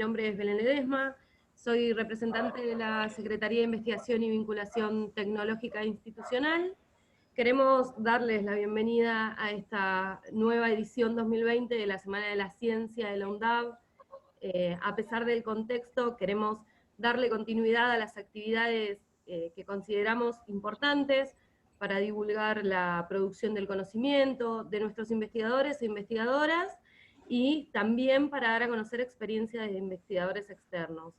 Mi nombre es Belén Ledesma, soy representante de la Secretaría de Investigación y Vinculación Tecnológica Institucional. Queremos darles la bienvenida a esta nueva edición 2020 de la Semana de la Ciencia de la UNDAV. A pesar del contexto, queremos darle continuidad a las actividades que consideramos importantes para divulgar la producción del conocimiento de nuestros investigadores e investigadoras, y también para dar a conocer experiencias de investigadores externos.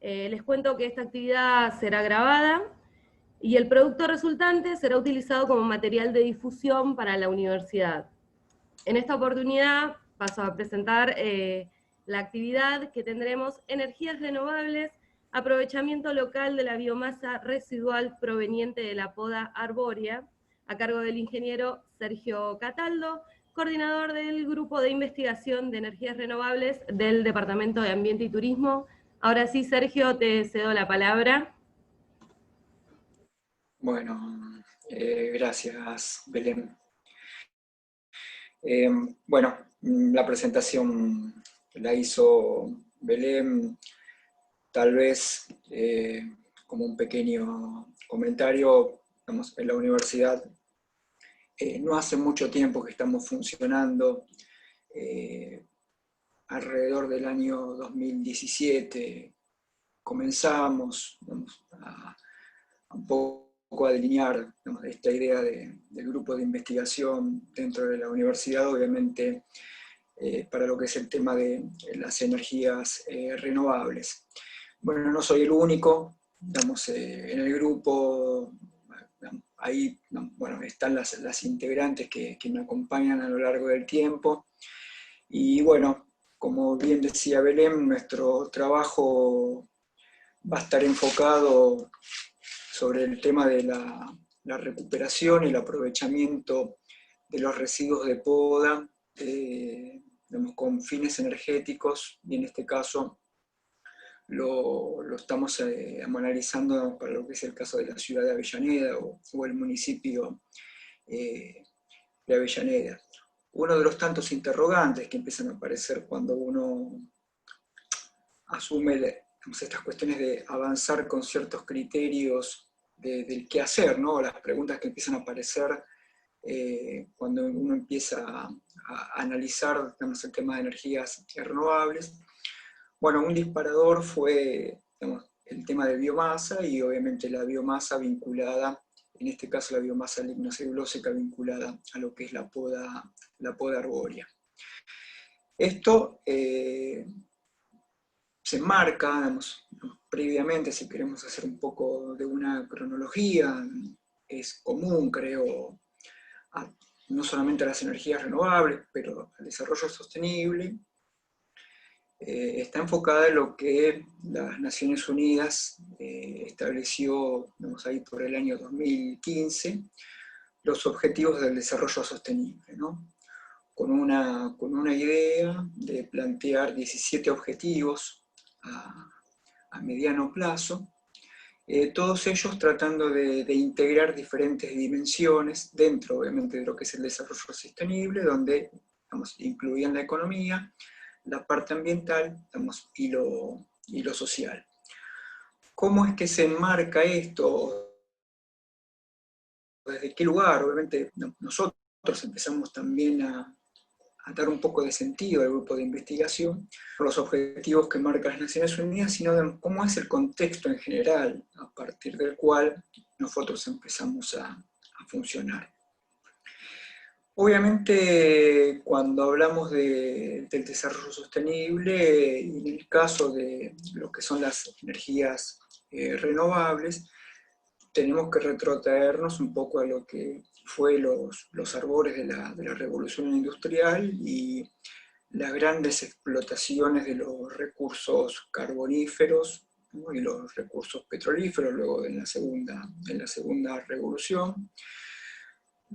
Les cuento que esta actividad será grabada y el producto resultante será utilizado como material de difusión para la universidad. En esta oportunidad paso a presentar la actividad que tendremos: energías renovables, aprovechamiento local de la biomasa residual proveniente de la poda arbórea, a cargo del ingeniero Sergio Cataldo, coordinador del Grupo de Investigación de Energías Renovables del Departamento de Ambiente y Turismo. Ahora sí, Sergio, te cedo la palabra. Bueno, gracias, Belén. Bueno, la presentación la hizo Belén. Tal vez como un pequeño comentario, digamos, en la universidad no hace mucho tiempo que estamos funcionando. Alrededor del año 2017 comenzamos, digamos, a un poco a delinear, digamos, esta idea del grupo de investigación dentro de la universidad, obviamente para lo que es el tema de las energías renovables. Bueno, no soy el único, digamos, en el grupo, ahí bueno, están las integrantes que me acompañan a lo largo del tiempo, y bueno, como bien decía Belén, nuestro trabajo va a estar enfocado sobre el tema de la recuperación y el aprovechamiento de los residuos de poda, digamos, con fines energéticos, y en este caso lo estamos analizando para lo que es el caso de la ciudad de Avellaneda o el municipio de Avellaneda. Uno de los tantos interrogantes que empiezan a aparecer cuando uno asume, digamos, estas cuestiones de avanzar con ciertos criterios del qué hacer, ¿no? Las preguntas que empiezan a aparecer cuando uno empieza a analizar, digamos, el tema de energías renovables. Bueno, un disparador fue, digamos, el tema de biomasa, y obviamente la biomasa vinculada, en este caso la biomasa lignocelulósica vinculada a lo que es la poda arbórea. Esto se enmarca, digamos, previamente, si queremos hacer un poco de una cronología, es común, creo, no solamente a las energías renovables, pero al desarrollo sostenible. Está enfocada en lo que las Naciones Unidas estableció, digamos, ahí por el año 2015, los objetivos del desarrollo sostenible, ¿no? Con una idea de plantear 17 objetivos a mediano plazo, todos ellos tratando de integrar diferentes dimensiones dentro, obviamente, de lo que es el desarrollo sostenible, donde, digamos, incluían la economía, la parte ambiental, digamos, y lo social. ¿Cómo es que se enmarca esto? ¿Desde qué lugar? Obviamente nosotros empezamos también a dar un poco de sentido al grupo de investigación, por los objetivos que marca las Naciones Unidas, sino de cómo es el contexto en general, a partir del cual nosotros empezamos a funcionar. Obviamente, cuando hablamos del desarrollo sostenible, y en el caso de lo que son las energías renovables, tenemos que retrotraernos un poco a lo que fue los albores de la revolución industrial y las grandes explotaciones de los recursos carboníferos, ¿no? Y los recursos petrolíferos luego en la segunda revolución.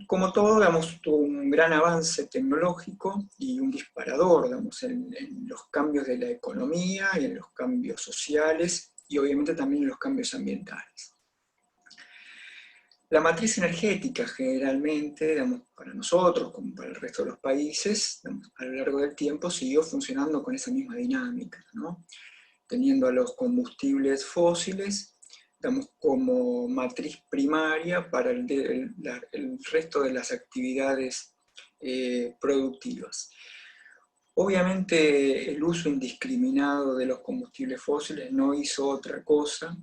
Como todo, digamos, tuvo un gran avance tecnológico y un disparador, digamos, en los cambios de la economía y en los cambios sociales, y obviamente también en los cambios ambientales. La matriz energética generalmente, digamos, para nosotros, como para el resto de los países, digamos, a lo largo del tiempo siguió funcionando con esa misma dinámica, ¿no? Teniendo a los combustibles fósiles, digamos, como matriz primaria para el resto de las actividades productivas. Obviamente el uso indiscriminado de los combustibles fósiles no hizo otra cosa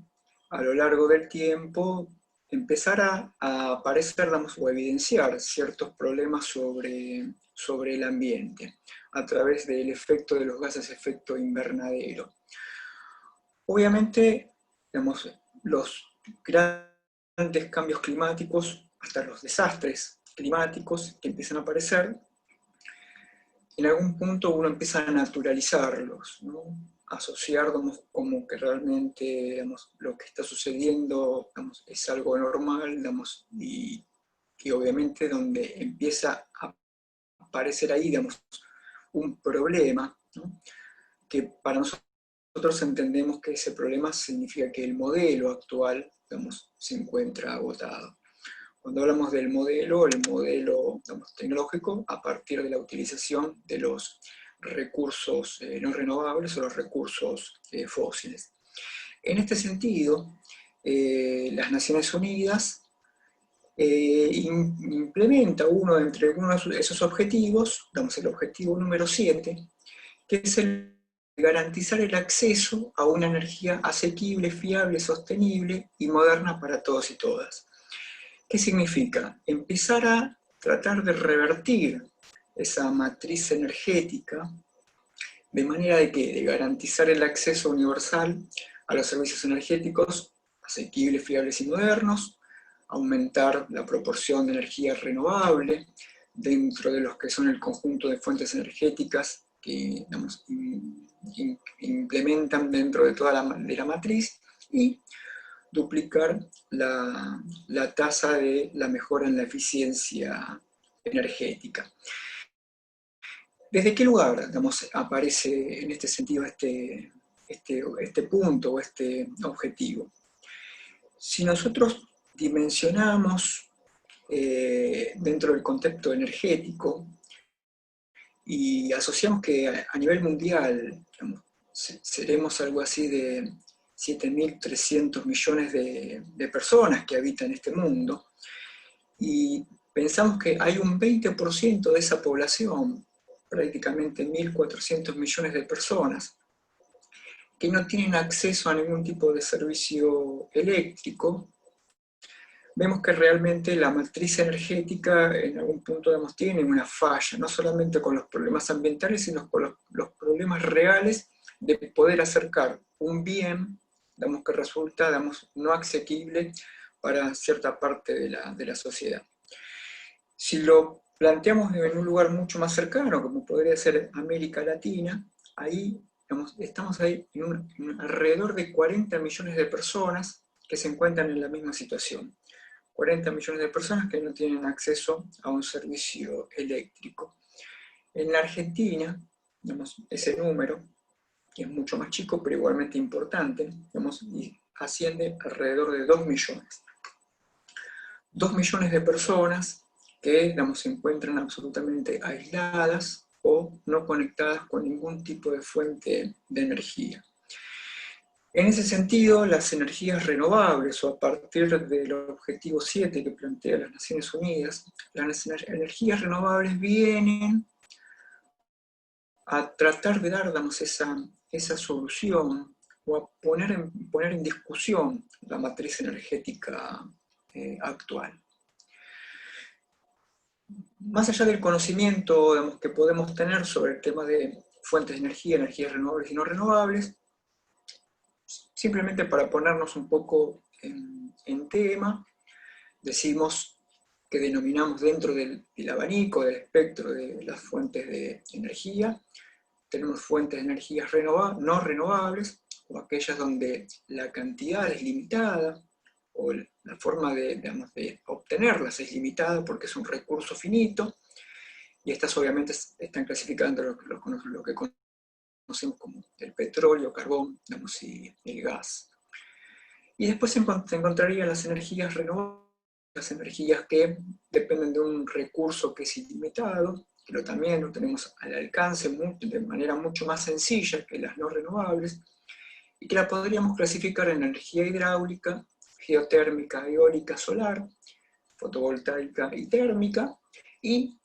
a lo largo del tiempo empezar a aparecer, digamos, o evidenciar ciertos problemas sobre el ambiente a través del efecto de los gases de efecto invernadero. Obviamente, digamos, los grandes cambios climáticos, hasta los desastres climáticos que empiezan a aparecer, en algún punto uno empieza a naturalizarlos, ¿no? Asociar, digamos, como que realmente, digamos, lo que está sucediendo, digamos, es algo normal, digamos, y que obviamente donde empieza a aparecer ahí, digamos, un problema, ¿no? Que para nosotros entendemos que ese problema significa que el modelo actual, digamos, se encuentra agotado. Cuando hablamos del modelo, el modelo, digamos, tecnológico, a partir de la utilización de los recursos no renovables o los recursos fósiles. En este sentido, las Naciones Unidas implementa uno entre algunos de esos objetivos, digamos el objetivo número 7, que es el de garantizar el acceso a una energía asequible, fiable, sostenible y moderna para todos y todas. ¿Qué significa? Empezar a tratar de revertir esa matriz energética de manera de que de garantizar el acceso universal a los servicios energéticos asequibles, fiables y modernos, aumentar la proporción de energía renovable dentro de los que son el conjunto de fuentes energéticas que, digamos, implementan dentro de toda la matriz, y duplicar la tasa de la mejora en la eficiencia energética. ¿Desde qué lugar, digamos, aparece en este sentido este punto o este objetivo? Si nosotros dimensionamos dentro del contexto energético y asociamos que a nivel mundial, digamos, seremos algo así de 7.300 millones de personas que habitan este mundo, y pensamos que hay un 20% de esa población, prácticamente 1.400 millones de personas, que no tienen acceso a ningún tipo de servicio eléctrico. Vemos que realmente la matriz energética en algún punto, digamos, tiene una falla, no solamente con los problemas ambientales, sino con los problemas reales de poder acercar un bien, digamos, que resulta, digamos, no asequible para cierta parte de la sociedad. Si lo planteamos en un lugar mucho más cercano, como podría ser América Latina, ahí, digamos, estamos ahí en alrededor de 40 millones de personas que se encuentran en la misma situación. 40 millones de personas que no tienen acceso a un servicio eléctrico. En la Argentina, digamos, ese número, que es mucho más chico, pero igualmente importante, digamos, y asciende alrededor de 2 millones. 2 millones de personas que, digamos, se encuentran absolutamente aisladas o no conectadas con ningún tipo de fuente de energía. En ese sentido, las energías renovables, o a partir del objetivo 7 que plantea las Naciones Unidas, las energías renovables vienen a tratar de dar, digamos, esa solución, o a poner en discusión la matriz energética actual. Más allá del conocimiento, digamos, que podemos tener sobre el tema de fuentes de energía, energías renovables y no renovables, simplemente para ponernos un poco en tema, decimos que denominamos dentro del abanico, del espectro de las fuentes de energía, tenemos fuentes de energías no renovables, o aquellas donde la cantidad es limitada, o la forma digamos, de obtenerlas es limitada porque es un recurso finito, y estas obviamente están clasificando lo que conocemos como el petróleo, carbón, digamos, y el gas. Y después se encontrarían las energías renovables, energías que dependen de un recurso que es ilimitado, pero también lo tenemos al alcance de manera mucho más sencilla que las no renovables, y que la podríamos clasificar en energía hidráulica, geotérmica, eólica, solar, fotovoltaica y térmica, y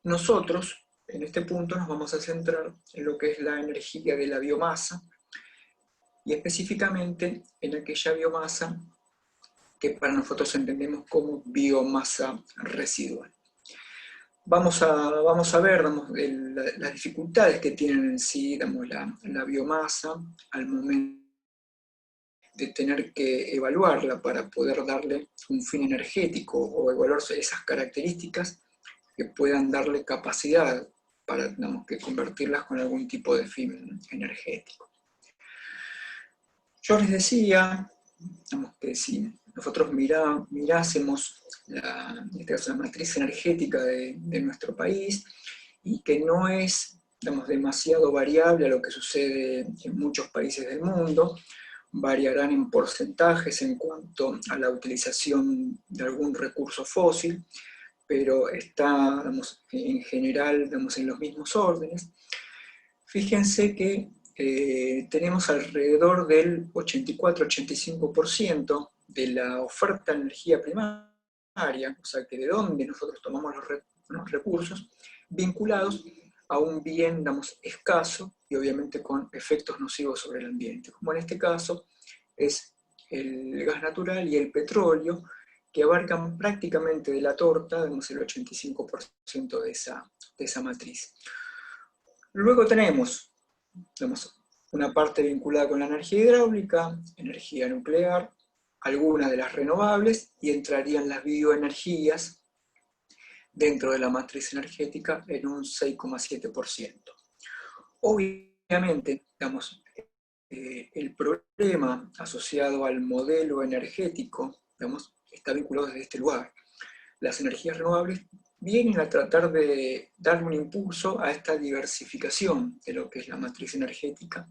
nosotros en este punto nos vamos a centrar en lo que es la energía de la biomasa, y específicamente en aquella biomasa que para nosotros entendemos como biomasa residual. Vamos a ver las dificultades que tienen en sí la biomasa al momento de tener que evaluarla para poder darle un fin energético o evaluar esas características que puedan darle capacidad para que convertirlas con algún tipo de fin energético. Yo les decía que si nosotros mirásemos la matriz energética de nuestro país, y que no es demasiado variable a lo que sucede en muchos países del mundo, variarán en porcentajes en cuanto a la utilización de algún recurso fósil, pero está en general en los mismos órdenes. Fíjense que tenemos alrededor del 84-85% de la oferta de energía primaria, o sea, que de dónde nosotros tomamos los recursos, vinculados a un bien, escaso y obviamente con efectos nocivos sobre el ambiente, como en este caso es el gas natural y el petróleo, que abarcan prácticamente de la torta, el 85% de esa matriz. Luego tenemos una parte vinculada con la energía hidráulica, energía nuclear, algunas de las renovables, y entrarían las bioenergías dentro de la matriz energética en un 6,7%. Obviamente, el problema asociado al modelo energético, está vinculado desde este lugar. Las energías renovables vienen a tratar de darle un impulso a esta diversificación de lo que es la matriz energética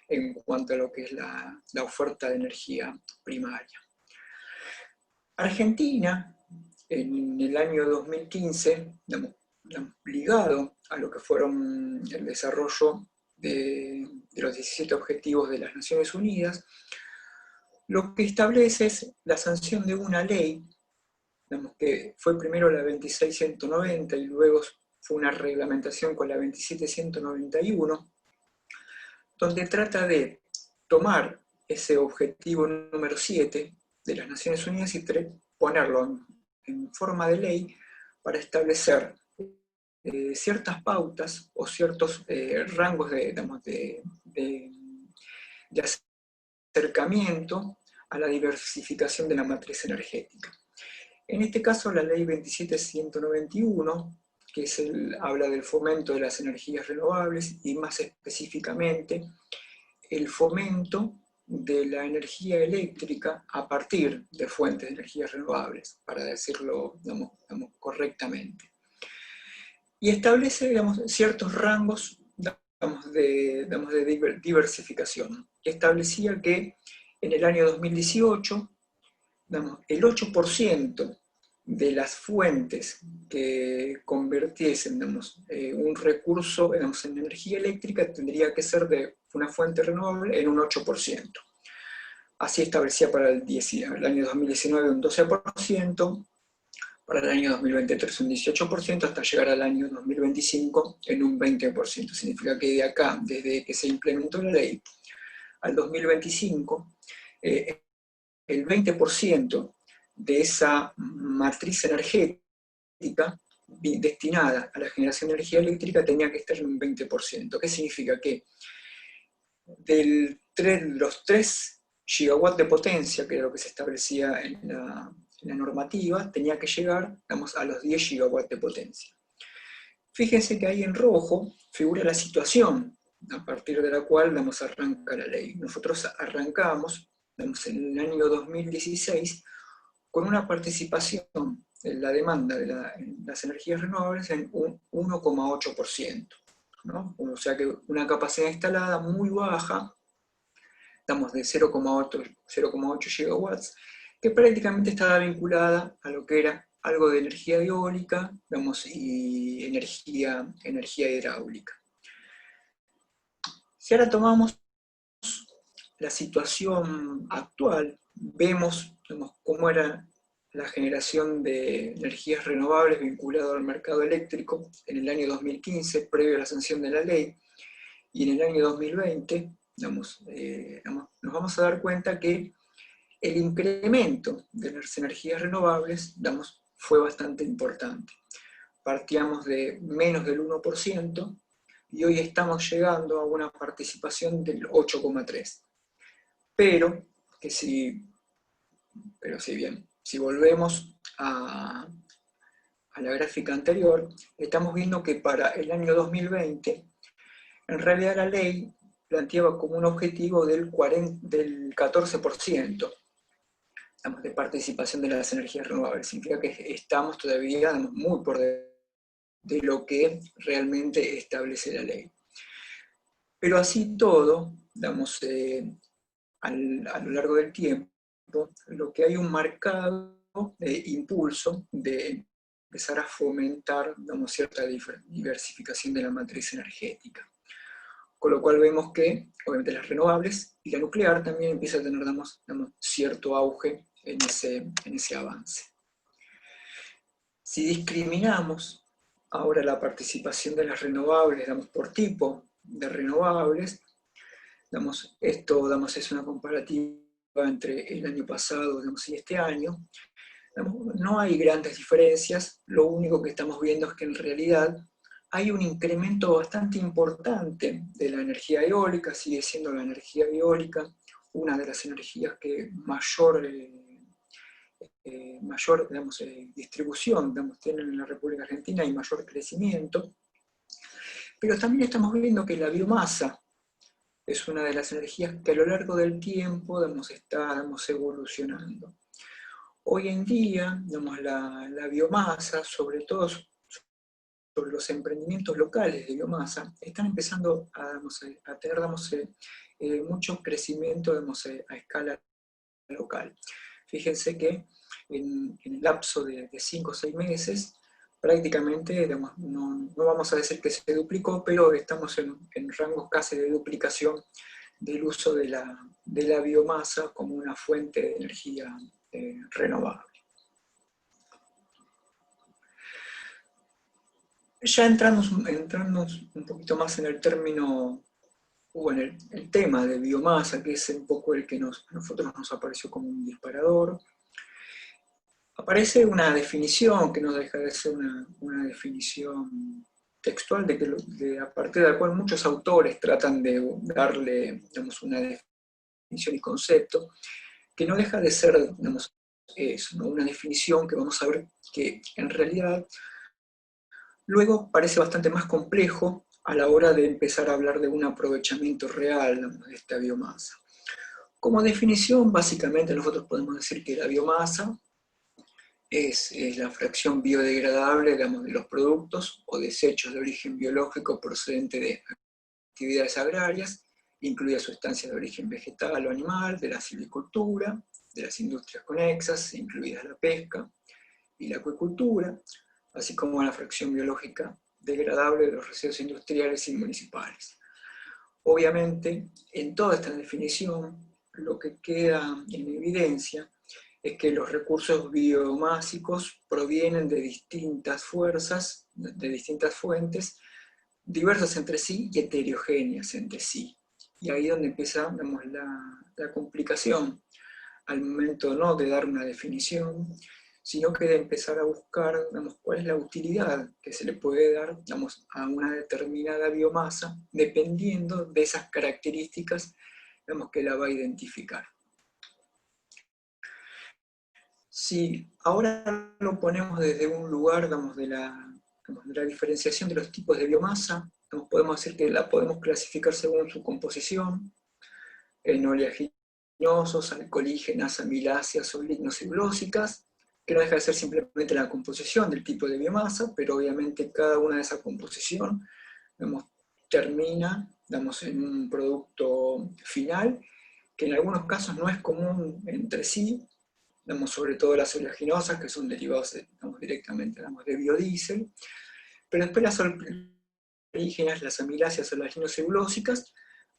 en cuanto a lo que es la oferta de energía primaria. Argentina, en el año 2015, ligado a lo que fueron el desarrollo de los 17 objetivos de las Naciones Unidas, lo que establece es la sanción de una ley, que fue primero la 26.190 y luego fue una reglamentación con la 27.191, donde trata de tomar ese objetivo número 7 de las Naciones Unidas y ponerlo en forma de ley para establecer ciertas pautas o ciertos rangos de acercamiento a la diversificación de la matriz energética. En este caso, la ley 27.191, que habla del fomento de las energías renovables y más específicamente el fomento de la energía eléctrica a partir de fuentes de energías renovables, para decirlo correctamente. Y establece ciertos rangos de diversificación. Establecía que en el año 2018 el 8% de las fuentes que convirtiesen un recurso en energía eléctrica tendría que ser de una fuente renovable en un 8%. Así establecía para el año 2019 un 12%, para el año 2023 un 18%, hasta llegar al año 2025 en un 20%. Significa que de acá, desde que se implementó la ley al 2025, el 20% de esa matriz energética destinada a la generación de energía eléctrica tenía que estar en un 20%. ¿Qué significa? Que de los 3 gigawatts de potencia, que era lo que se establecía en la normativa, tenía que llegar a los 10 gigawatts de potencia. Fíjense que ahí en rojo figura la situación a partir de la cual arranca la ley. Nosotros arrancamos en el año 2016 con una participación en la demanda de las energías renovables en un 1,8%, ¿no? O sea que una capacidad instalada muy baja, estamos de 0,8 gigawatts, que prácticamente estaba vinculada a lo que era algo de energía eólica, digamos, y energía hidráulica. Si ahora tomamos la situación actual, vemos, digamos, cómo era la generación de energías renovables vinculado al mercado eléctrico en el año 2015, previo a la sanción de la ley, y en el año 2020, digamos, nos vamos a dar cuenta que el incremento de las energías renovables, digamos, fue bastante importante. Partíamos de menos del 1% y hoy estamos llegando a una participación del 8,3%. Pero si volvemos a la gráfica anterior, estamos viendo que para el año 2020, en realidad la ley planteaba como un objetivo del 14% de participación de las energías renovables. Significa que estamos todavía muy por debajo de lo que realmente establece la ley. Pero así todo, a lo largo del tiempo, lo que hay un marcado impulso de empezar a fomentar, cierta diversificación de la matriz energética. Con lo cual vemos que, obviamente, las renovables y la nuclear también empieza a tener, cierto auge en ese avance. Si discriminamos ahora la participación de las renovables, por tipo de renovables, esto es una comparativa entre el año pasado y este año, no hay grandes diferencias, lo único que estamos viendo es que en realidad hay un incremento bastante importante de la energía eólica, sigue siendo la energía eólica una de las energías que mayor distribución tienen en la República Argentina y mayor crecimiento, pero también estamos viendo que la biomasa es una de las energías que a lo largo del tiempo está evolucionando. Hoy en día, la biomasa, sobre todo sobre los emprendimientos locales de biomasa, están empezando a tener mucho crecimiento a escala local. Fíjense que en el lapso de 5 o 6 meses, prácticamente, no vamos a decir que se duplicó, pero estamos en rangos casi de duplicación del uso de la biomasa como una fuente de energía renovable. Ya entrando un poquito más en el término, o en el tema de biomasa, que es un poco el que a nosotros nos apareció como un disparador, aparece una definición que no deja de ser una definición textual, a partir de la cual muchos autores tratan de darle una definición y concepto, que no deja de ser eso, ¿no? Una definición que vamos a ver que en realidad luego parece bastante más complejo a la hora de empezar a hablar de un aprovechamiento real de esta biomasa. Como definición, básicamente nosotros podemos decir que la biomasa es la fracción biodegradable, de los productos o desechos de origen biológico procedente de actividades agrarias, incluidas sustancias de origen vegetal o animal, de la silvicultura, de las industrias conexas, incluidas la pesca y la acuicultura, así como la fracción biológica degradable de los residuos industriales y municipales. Obviamente, en toda esta definición, lo que queda en evidencia es que los recursos biomásicos provienen de distintas fuerzas, de distintas fuentes, diversas entre sí y heterogéneas entre sí. Y ahí es donde empieza la complicación, al momento no de dar una definición, sino que de empezar a buscar cuál es la utilidad que se le puede dar a una determinada biomasa, dependiendo de esas características que la va a identificar. Si ahora lo ponemos desde un lugar de la diferenciación de los tipos de biomasa, podemos decir que la podemos clasificar según su composición, en oleaginosos, alcoholígenas, amiláceas o lignocelulósicas, que no deja de ser simplemente la composición del tipo de biomasa, pero obviamente cada una de esa composición termina en un producto final, que en algunos casos no es común entre sí, sobre todo las oleaginosas, que son derivados directamente de biodiesel, pero después las oleaginosas, las amiláceas oleaginocelulósicas,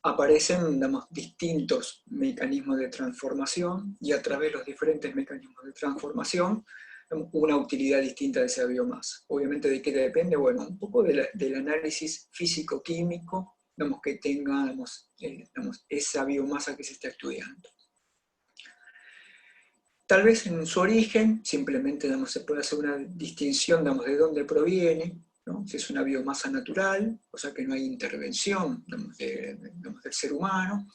aparecen distintos mecanismos de transformación, y a través de los diferentes mecanismos de transformación, una utilidad distinta de esa biomasa. Obviamente, ¿de qué depende? Bueno, un poco del análisis físico-químico que tenga esa biomasa que se está estudiando. Tal vez en su origen simplemente se puede hacer una distinción de dónde proviene, ¿no? Si es una biomasa natural, o sea que no hay intervención del ser humano,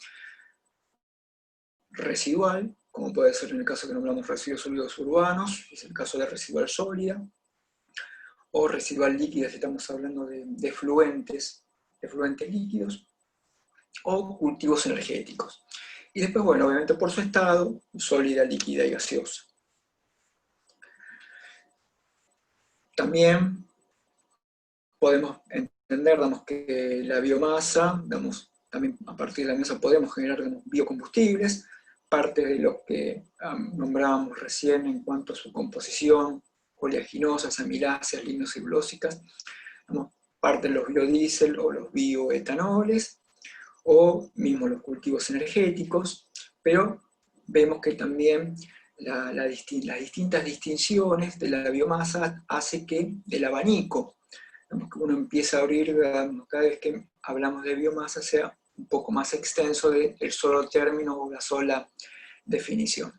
residual, como puede ser en el caso que nombramos residuos sólidos urbanos, es el caso de residual sólida, o residual líquida si estamos hablando de fluentes líquidos, o cultivos energéticos. Y después, bueno, obviamente por su estado, sólida, líquida y gaseosa. También podemos entender que la biomasa, también a partir de la biomasa podemos generar biocombustibles, parte de lo que nombrábamos recién en cuanto a su composición, oleaginosas, amiláceas, lignocelulósicas, parte de los biodiesel o los bioetanoles, o mismo los cultivos energéticos, pero vemos que también las distintas distinciones de la biomasa hace que el abanico, que uno empieza a abrir cada vez que hablamos de biomasa, sea un poco más extenso del solo término o la sola definición.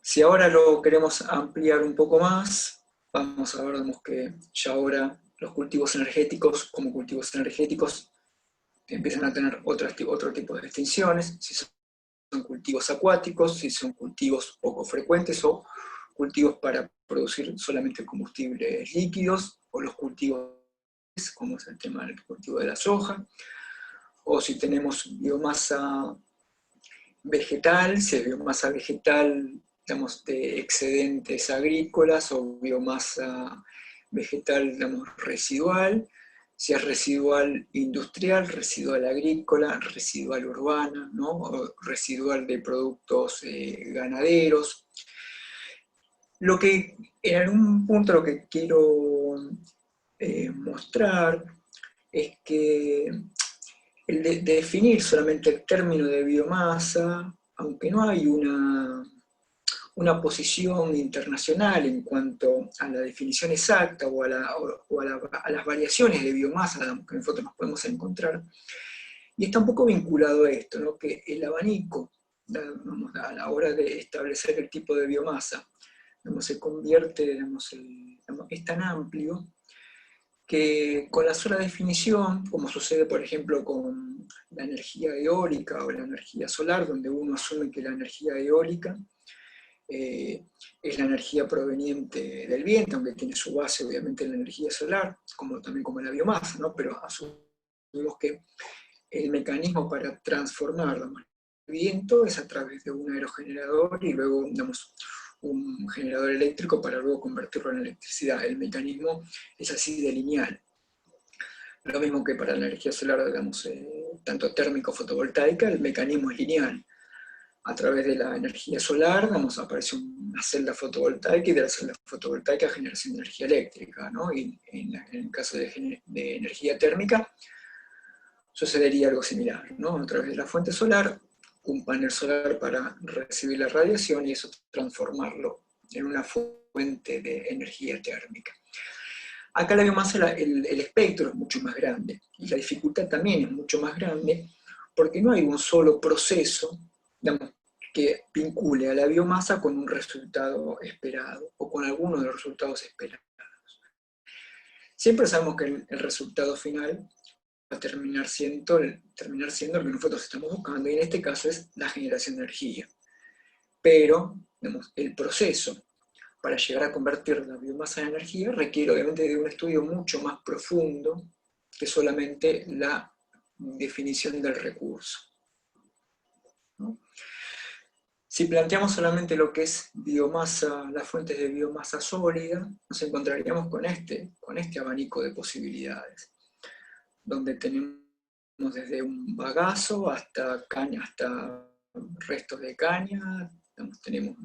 Si ahora lo queremos ampliar un poco más, vamos a ver que ya ahora los cultivos energéticos, como cultivos energéticos, empiezan a tener otro tipo de distinciones, si son cultivos acuáticos, si son cultivos poco frecuentes, o cultivos para producir solamente combustibles líquidos, o los cultivos, como es el tema del cultivo de la soja, o si tenemos biomasa vegetal, si es biomasa vegetal, de excedentes agrícolas, o biomasa vegetal, residual, si es residual industrial, residual agrícola, residual urbana, ¿no? O residual de productos ganaderos. Lo que en algún punto lo que quiero mostrar es que el de definir solamente el término de biomasa, aunque no hay una posición internacional en cuanto a la definición exacta o a las variaciones de biomasa que nosotros nos podemos encontrar, y está un poco vinculado a esto, ¿no? Que el abanico, a la hora de establecer el tipo de biomasa, se convierte, es tan amplio que con la sola definición, como sucede por ejemplo con la energía eólica o la energía solar, donde uno asume que la energía eólica es la energía proveniente del viento, aunque tiene su base obviamente en la energía solar, también como la biomasa, ¿no? Pero asumimos que el mecanismo para transformar el viento es a través de un aerogenerador y luego un generador eléctrico para luego convertirlo en electricidad. El mecanismo es así de lineal. Lo mismo que para la energía solar, tanto térmico fotovoltaica, el mecanismo es lineal. A través de la energía solar, aparece una celda fotovoltaica, y de la celda fotovoltaica generación de energía eléctrica, ¿no? Y en el caso de energía térmica, sucedería algo similar, ¿no? A través de la fuente solar, un panel solar para recibir la radiación y eso transformarlo en una fuente de energía térmica. Acá la biomasa, el espectro es mucho más grande, y la dificultad también es mucho más grande, porque no hay un solo proceso, que vincule a la biomasa con un resultado esperado, o con alguno de los resultados esperados. Siempre sabemos que el resultado final va a terminar siendo lo que nosotros estamos buscando, y en este caso es la generación de energía. Pero, el proceso para llegar a convertir la biomasa en energía requiere obviamente de un estudio mucho más profundo que solamente la definición del recurso, ¿no? Si planteamos solamente lo que es biomasa, las fuentes de biomasa sólida, nos encontraríamos con este abanico de posibilidades, donde tenemos desde un bagazo hasta caña, hasta restos de caña, tenemos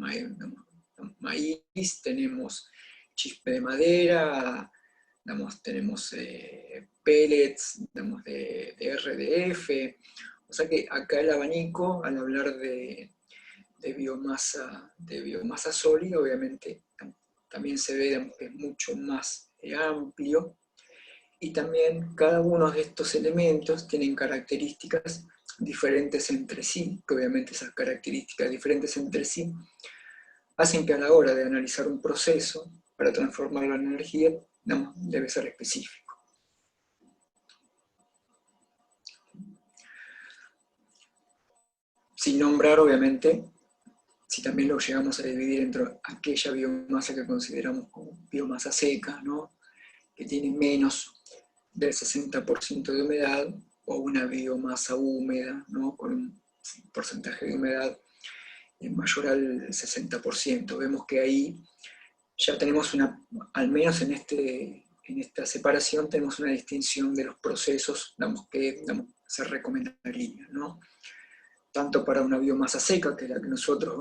maíz, tenemos chispe de madera, tenemos pellets de RDF, o sea que acá el abanico, al hablar de biomasa sólida, obviamente también se ve que es mucho más amplio, y también cada uno de estos elementos tienen características diferentes entre sí, que obviamente esas características diferentes entre sí hacen que a la hora de analizar un proceso para transformarlo en energía, debe ser específico. Sin nombrar, obviamente, si también lo llegamos a dividir entre aquella biomasa que consideramos como biomasa seca, ¿no?, que tiene menos del 60% de humedad, o una biomasa húmeda, ¿no?, con un porcentaje de humedad mayor al 60%. Vemos que ahí ya tenemos al menos en esta separación, tenemos una distinción de los procesos que se recomendaría, ¿no? Tanto para una biomasa seca, que es la que nosotros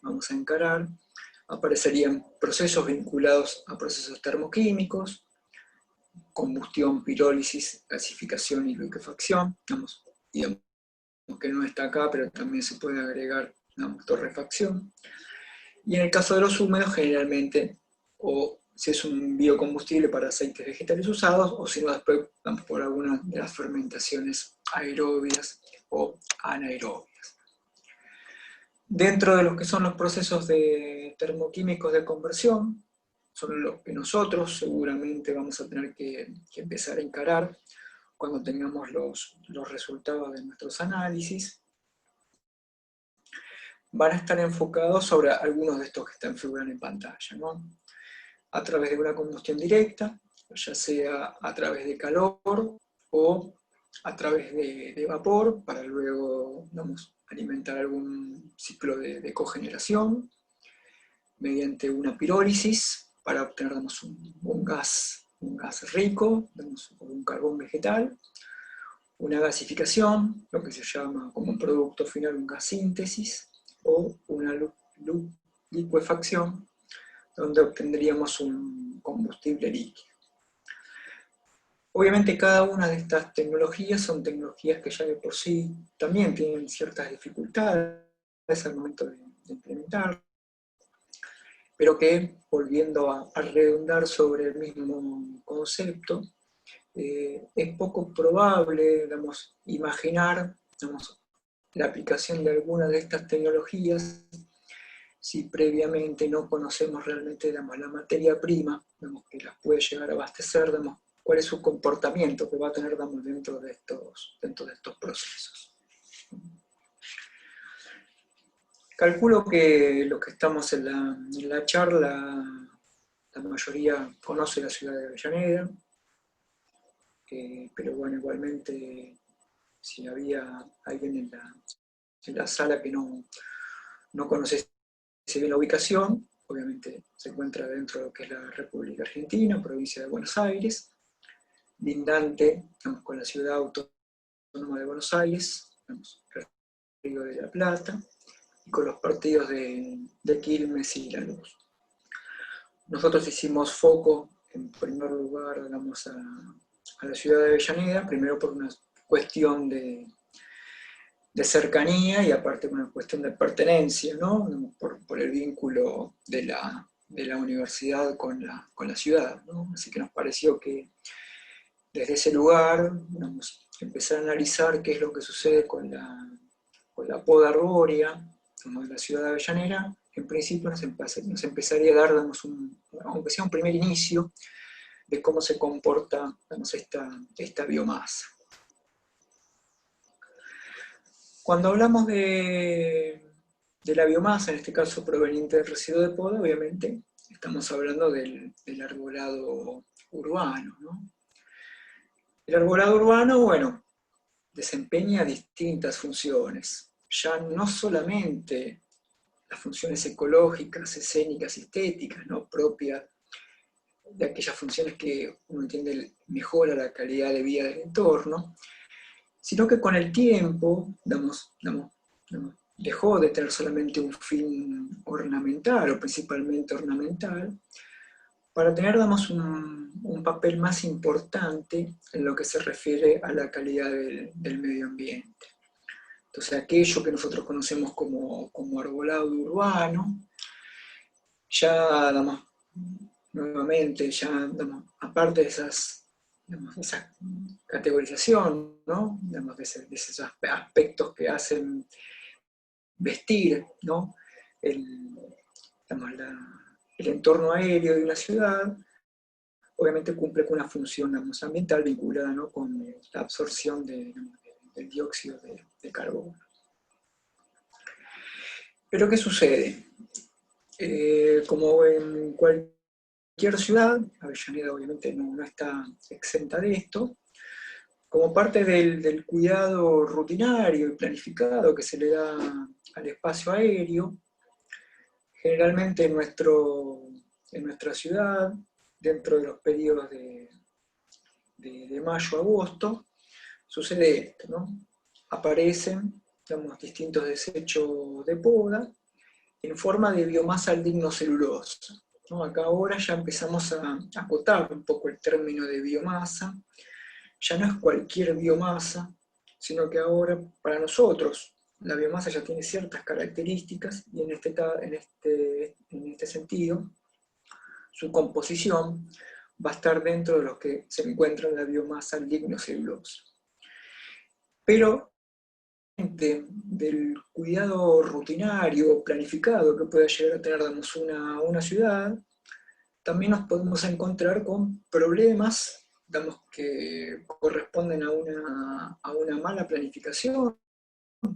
vamos a encarar, aparecerían procesos vinculados a procesos termoquímicos, combustión, pirólisis, gasificación y liquefacción, digamos que no está acá, pero también se puede agregar torrefacción. Y en el caso de los húmedos, generalmente, o si es un biocombustible para aceites vegetales usados, o si no, después vamos por alguna de las fermentaciones aerobias o anaerobias. Dentro de lo que son los procesos termoquímicos de conversión, son los que nosotros seguramente vamos a tener que empezar a encarar cuando tengamos los resultados de nuestros análisis. Van a estar enfocados sobre algunos de estos que están figurando en pantalla, ¿no? A través de una combustión directa, ya sea a través de calor o a través de vapor, para luego alimentar algún ciclo de cogeneración, mediante una pirólisis, para obtener un gas rico, un carbón vegetal, una gasificación, lo que se llama como producto final un gas síntesis, o una liquefacción, donde obtendríamos un combustible líquido. Obviamente cada una de estas tecnologías son tecnologías que ya de por sí también tienen ciertas dificultades al momento de implementar, pero que, volviendo a redundar sobre el mismo concepto, es poco probable, imaginar, la aplicación de alguna de estas tecnologías si previamente no conocemos realmente, la materia prima, que las puede llegar a abastecer, cuál es su comportamiento que va a tener, dentro de estos procesos. Calculo que los que estamos en la charla, la mayoría conoce la ciudad de Avellaneda, pero bueno, igualmente, si había alguien en la sala que no conoce bien la ubicación, obviamente se encuentra dentro de lo que es la República Argentina, provincia de Buenos Aires, lindante con la ciudad autónoma de Buenos Aires, el Río de la Plata, y con los partidos de Quilmes y Lanús. Nosotros hicimos foco, en primer lugar, a la ciudad de Avellaneda, primero por una cuestión de cercanía y aparte por una cuestión de pertenencia, ¿no? Por el vínculo de la universidad con la ciudad, ¿no? Así que nos pareció que desde ese lugar empezar a analizar qué es lo que sucede con la poda arbórea de la ciudad de Avellaneda. En principio nos empezaría a dar, aunque sea un primer inicio, de cómo se comporta esta biomasa. Cuando hablamos de la biomasa, en este caso proveniente del residuo de poda, obviamente estamos hablando del arbolado urbano, ¿no? El arbolado urbano, bueno, desempeña distintas funciones, ya no solamente las funciones ecológicas, escénicas, estéticas, ¿no?, propias de aquellas funciones que uno entiende mejora la calidad de vida del entorno, sino que con el tiempo dejó de tener solamente un fin ornamental, o principalmente ornamental, para tener, digamos, un papel más importante en lo que se refiere a la calidad del medio ambiente. Entonces, aquello que nosotros conocemos como arbolado urbano, ya, digamos, nuevamente, ya, digamos, aparte de digamos, esa categorización, ¿no? Digamos, de esos aspectos que hacen vestir, ¿no? el, digamos, el entorno aéreo de una ciudad, obviamente cumple con una función, digamos, ambiental vinculada, ¿no? Con la absorción del dióxido de carbono. Pero ¿qué sucede? Como en cualquier ciudad, Avellaneda obviamente no está exenta de esto, como parte del cuidado rutinario y planificado que se le da al espacio aéreo, generalmente en nuestra ciudad, dentro de los periodos de mayo a agosto, sucede esto, ¿no? Aparecen, digamos, distintos desechos de poda en forma de biomasa lignocelulosa, ¿no? Acá ahora ya empezamos a acotar un poco el término de biomasa. Ya no es cualquier biomasa, sino que ahora para nosotros la biomasa ya tiene ciertas características y en este sentido su composición va a estar dentro de los que se encuentra en la biomasa lignocelulosa. Pero del cuidado rutinario, planificado que pueda llegar a tener, digamos, una ciudad, también nos podemos encontrar con problemas, digamos, que corresponden a una mala planificación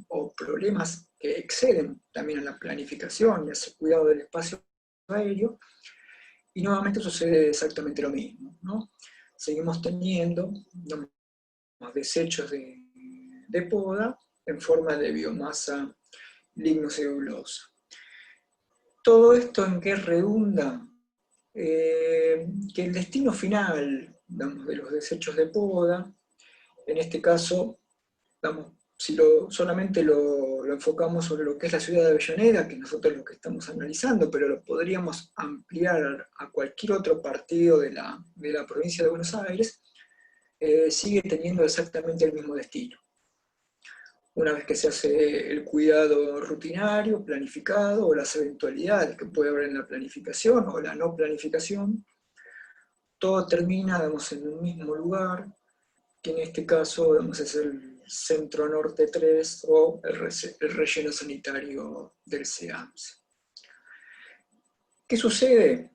o problemas que exceden también a la planificación y a ese cuidado del espacio aéreo, y nuevamente sucede exactamente lo mismo, ¿no? Seguimos teniendo, digamos, desechos de poda en forma de biomasa lignocelulosa. ¿Todo esto en qué redunda? Que el destino final, digamos, de los desechos de poda, en este caso, digamos, si solamente lo enfocamos sobre lo que es la ciudad de Avellaneda, que nosotros lo que estamos analizando, pero lo podríamos ampliar a cualquier otro partido de la provincia de Buenos Aires, sigue teniendo exactamente el mismo destino. Una vez que se hace el cuidado rutinario, planificado, o las eventualidades que puede haber en la planificación o la no planificación, todo termina, digamos, en un mismo lugar, que en este caso, digamos, es el Centro Norte 3 o el relleno sanitario del CEAMSE. ¿Qué sucede?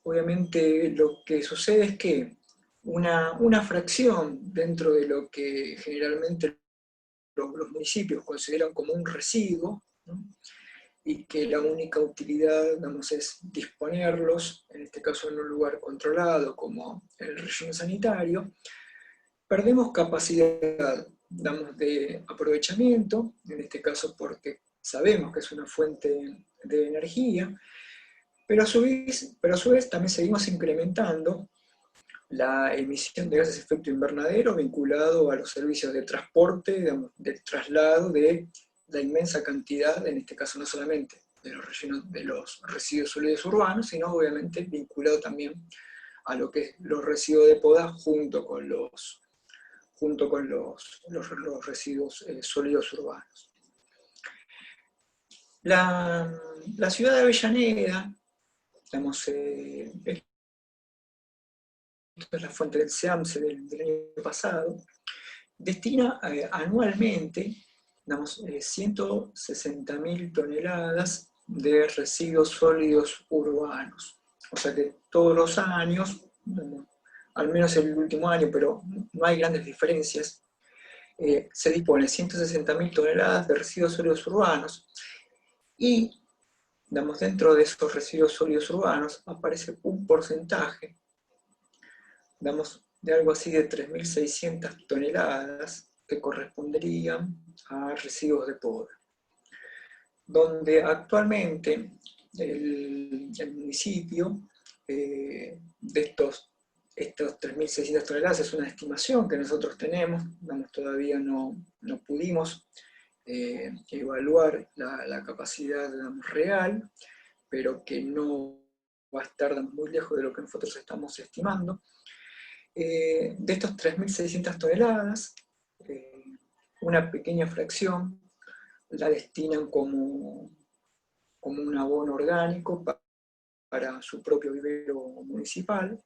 Obviamente lo que sucede es que una fracción dentro de lo que generalmente los municipios consideran como un residuo, ¿no? Y que la única utilidad, digamos, es disponerlos, en este caso en un lugar controlado como el relleno sanitario, perdemos capacidad, digamos, de aprovechamiento, en este caso porque sabemos que es una fuente de energía, pero a su vez también seguimos incrementando la emisión de gases de efecto invernadero vinculado a los servicios de transporte, digamos, de traslado de la inmensa cantidad, en este caso no solamente de los residuos sólidos urbanos, sino obviamente vinculado también a lo que es los residuos de poda junto con los residuos sólidos urbanos. La ciudad de Avellaneda, digamos, esta es la fuente del CEAMSE del año pasado, destina anualmente, digamos, 160.000 toneladas de residuos sólidos urbanos. O sea que todos los años, al menos el último año, pero no hay grandes diferencias, se dispone 160.000 toneladas de residuos sólidos urbanos, y, digamos, dentro de esos residuos sólidos urbanos aparece un porcentaje, digamos, de algo así de 3.600 toneladas que corresponderían a residuos de poda, donde actualmente el municipio, de estos 3.600 toneladas, es una estimación que nosotros tenemos, digamos, todavía no pudimos evaluar la capacidad, digamos, real, pero que no va a estar muy lejos de lo que nosotros estamos estimando. De estos 3.600 toneladas, una pequeña fracción la destinan como un abono orgánico para su propio vivero municipal,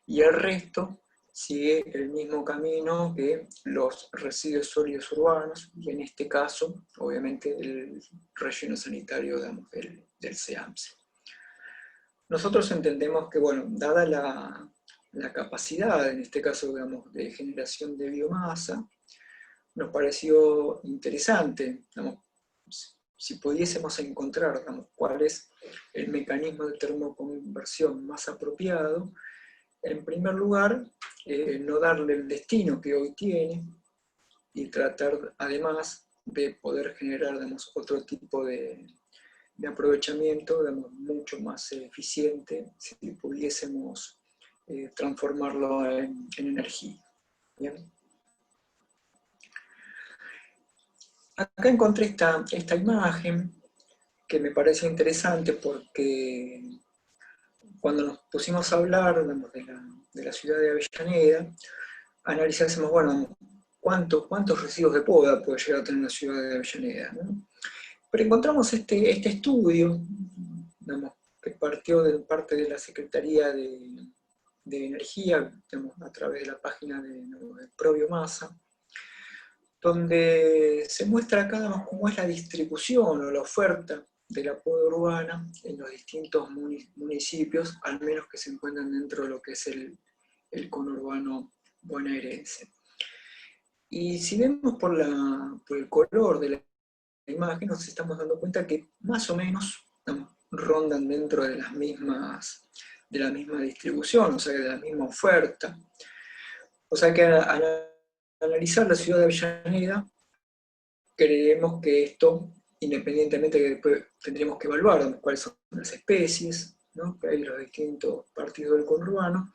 y el resto sigue el mismo camino que los residuos sólidos urbanos, y en este caso, obviamente, el relleno sanitario, digamos, del CEAMSE. Nosotros entendemos que, bueno, dada la capacidad, en este caso, digamos, de generación de biomasa, nos pareció interesante, digamos, si pudiésemos encontrar, digamos, cuál es el mecanismo de termoconversión más apropiado. En primer lugar, no darle el destino que hoy tiene, y tratar además de poder generar, digamos, otro tipo de aprovechamiento, digamos, mucho más eficiente, si pudiésemos transformarlo en energía. ¿Bien? Acá encontré esta imagen que me parece interesante porque cuando nos pusimos a hablar, digamos, de la ciudad de Avellaneda, analizásemos, bueno, cuántos residuos de poda puede llegar a tener la ciudad de Avellaneda, ¿no? Pero encontramos este estudio, digamos, que partió de parte de la Secretaría de Energía, digamos, a través de la página de ProBiomasa, donde se muestra acá, digamos, cómo es la distribución o la oferta de la poda urbana en los distintos municipios, al menos que se encuentran dentro de lo que es el conurbano bonaerense. Y si vemos por el color de la imagen, nos estamos dando cuenta que más o menos, digamos, rondan dentro de la misma distribución, o sea, de la misma oferta. O sea que al analizar la ciudad de Avellaneda, creemos que esto, independientemente de que después tendríamos que evaluar, ¿no?, cuáles son las especies, ¿no?, que hay en los distintos partidos del conurbano,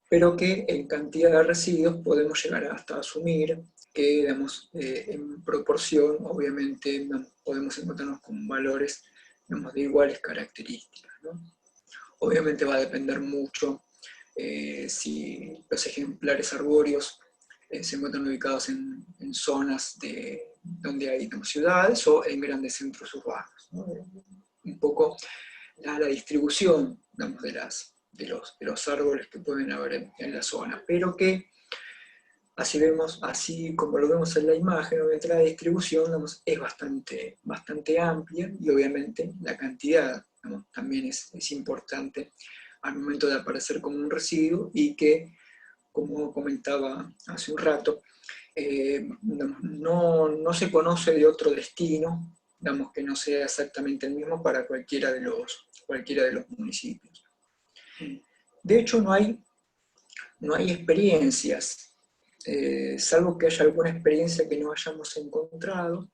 pero que en cantidad de residuos podemos llegar hasta asumir que, digamos, en proporción, obviamente, podemos encontrarnos con valores, digamos, de iguales características, ¿no? Obviamente va a depender mucho si los ejemplares arbóreos se encuentran ubicados en zonas donde hay, digamos, ciudades o en grandes centros urbanos, ¿no? Un poco la distribución, digamos, de los árboles que pueden haber en la zona, pero que así como lo vemos en la imagen, obviamente la distribución, digamos, es bastante amplia, y obviamente la cantidad, digamos, también es importante al momento de aparecer como un residuo, y que, como comentaba hace un rato, no se conoce de otro destino, digamos, que no sea exactamente el mismo para cualquiera de los municipios. De hecho, no hay experiencias, salvo que haya alguna experiencia que no hayamos encontrado,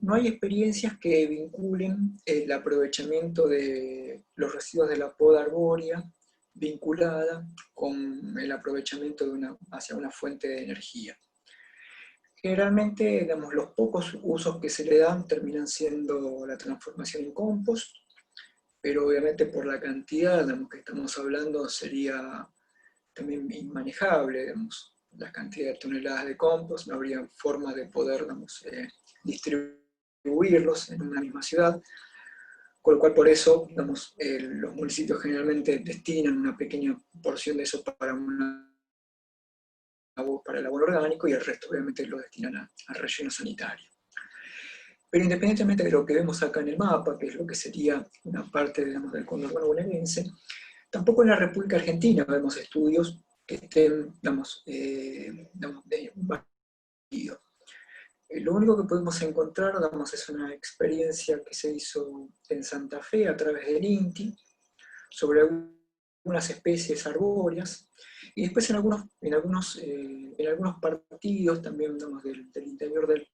no hay experiencias que vinculen el aprovechamiento de los residuos de la poda arbórea vinculada con el aprovechamiento hacia una fuente de energía. Generalmente, digamos, los pocos usos que se le dan terminan siendo la transformación en compost, pero obviamente por la cantidad, digamos, que estamos hablando sería también inmanejable, digamos, la cantidad de toneladas de compost, no habría forma de poder, digamos, distribuirlos en una misma ciudad, con lo cual por eso, digamos, los municipios generalmente destinan una pequeña porción de eso para el abono orgánico, y el resto obviamente lo destinan al relleno sanitario. Pero independientemente de lo que vemos acá en el mapa, que es lo que sería una parte, digamos, del conurbano bonaerense, tampoco en la República Argentina vemos estudios que estén, digamos, válidos. Lo único que podemos encontrar, digamos, es una experiencia que se hizo en Santa Fe a través del INTI sobre algunas especies arbóreas, y después en algunos partidos también, digamos, del interior del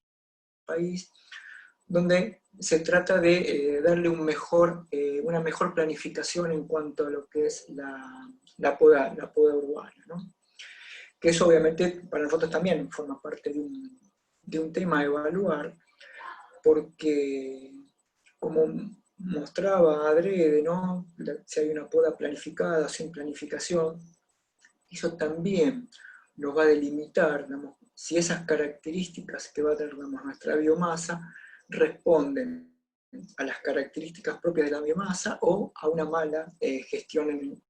país, donde se trata de darle una mejor planificación en cuanto a lo que es la poda urbana, ¿no? Que eso obviamente para nosotros también forma parte de de un tema a evaluar, porque como mostraba adrede, ¿no? Si hay una poda planificada, sin planificación, eso también nos va a delimitar, digamos, si esas características que va a tener, digamos, nuestra biomasa responden a las características propias de la biomasa o a una mala gestión en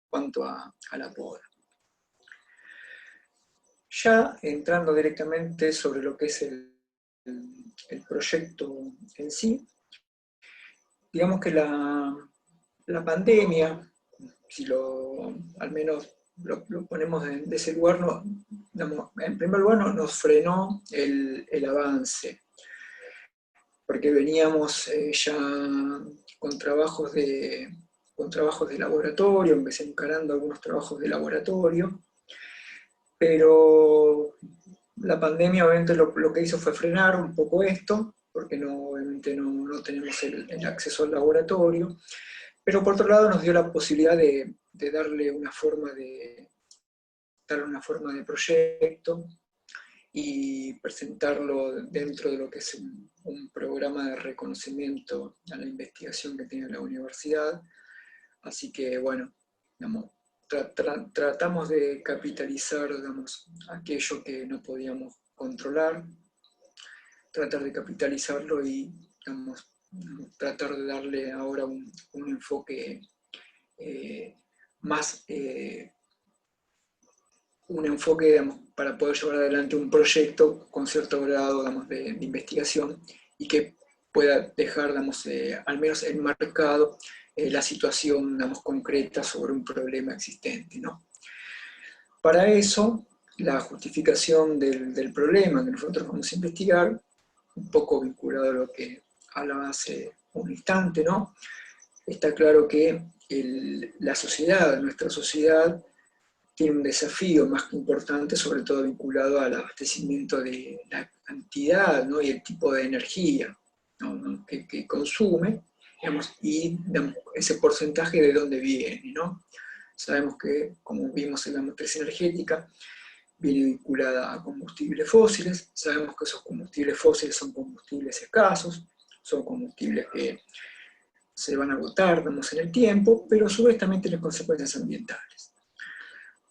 cuanto a la poda. Ya entrando directamente sobre lo que es el proyecto en sí, digamos que la pandemia, si al menos lo ponemos de ese lugar, digamos, en primer lugar nos frenó el avance, porque veníamos ya con trabajos de laboratorio, empecé encarando algunos trabajos de laboratorio, pero la pandemia obviamente lo que hizo fue frenar un poco esto, porque obviamente no tenemos el acceso al laboratorio, pero por otro lado nos dio la posibilidad de darle una forma de proyecto y presentarlo dentro de lo que es un programa de reconocimiento a la investigación que tiene la universidad. Así que, bueno, digamos, tratamos de capitalizar, digamos, aquello que no podíamos controlar, tratar de capitalizarlo y, digamos, tratar de darle ahora un enfoque más, digamos, para poder llevar adelante un proyecto con cierto grado, digamos, de investigación y que pueda dejar, digamos, al menos enmarcado la situación, digamos, concreta sobre un problema existente, ¿no? Para eso, la justificación del problema que nosotros vamos a investigar, un poco vinculado a lo que hablaba hace un instante, ¿no? Está claro que nuestra sociedad, tiene un desafío más que importante, sobre todo vinculado al abastecimiento de la cantidad, ¿no? Y el tipo de energía, ¿no? que consume, digamos, y digamos, ese porcentaje de dónde viene, ¿no? Sabemos que, como vimos en la matriz energética, viene vinculada a combustibles fósiles, sabemos que esos combustibles fósiles son combustibles escasos, son combustibles que se van a agotar, digamos, en el tiempo, pero a su vez también tienen consecuencias ambientales.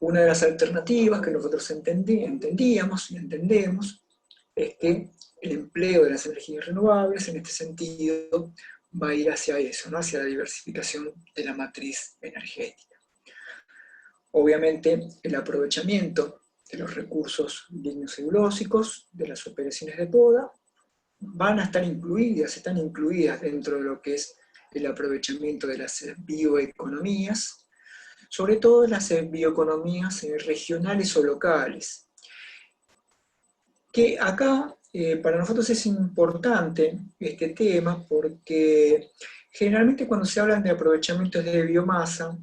Una de las alternativas que nosotros entendíamos y entendemos es que el empleo de las energías renovables, en este sentido, va a ir hacia eso, ¿no? Hacia la diversificación de la matriz energética. Obviamente, el aprovechamiento de los recursos lignocelulósicos, de las operaciones de poda, están incluidas dentro de lo que es el aprovechamiento de las bioeconomías, sobre todo las bioeconomías regionales o locales, que acá para nosotros es importante este tema porque generalmente cuando se hablan de aprovechamientos de biomasa,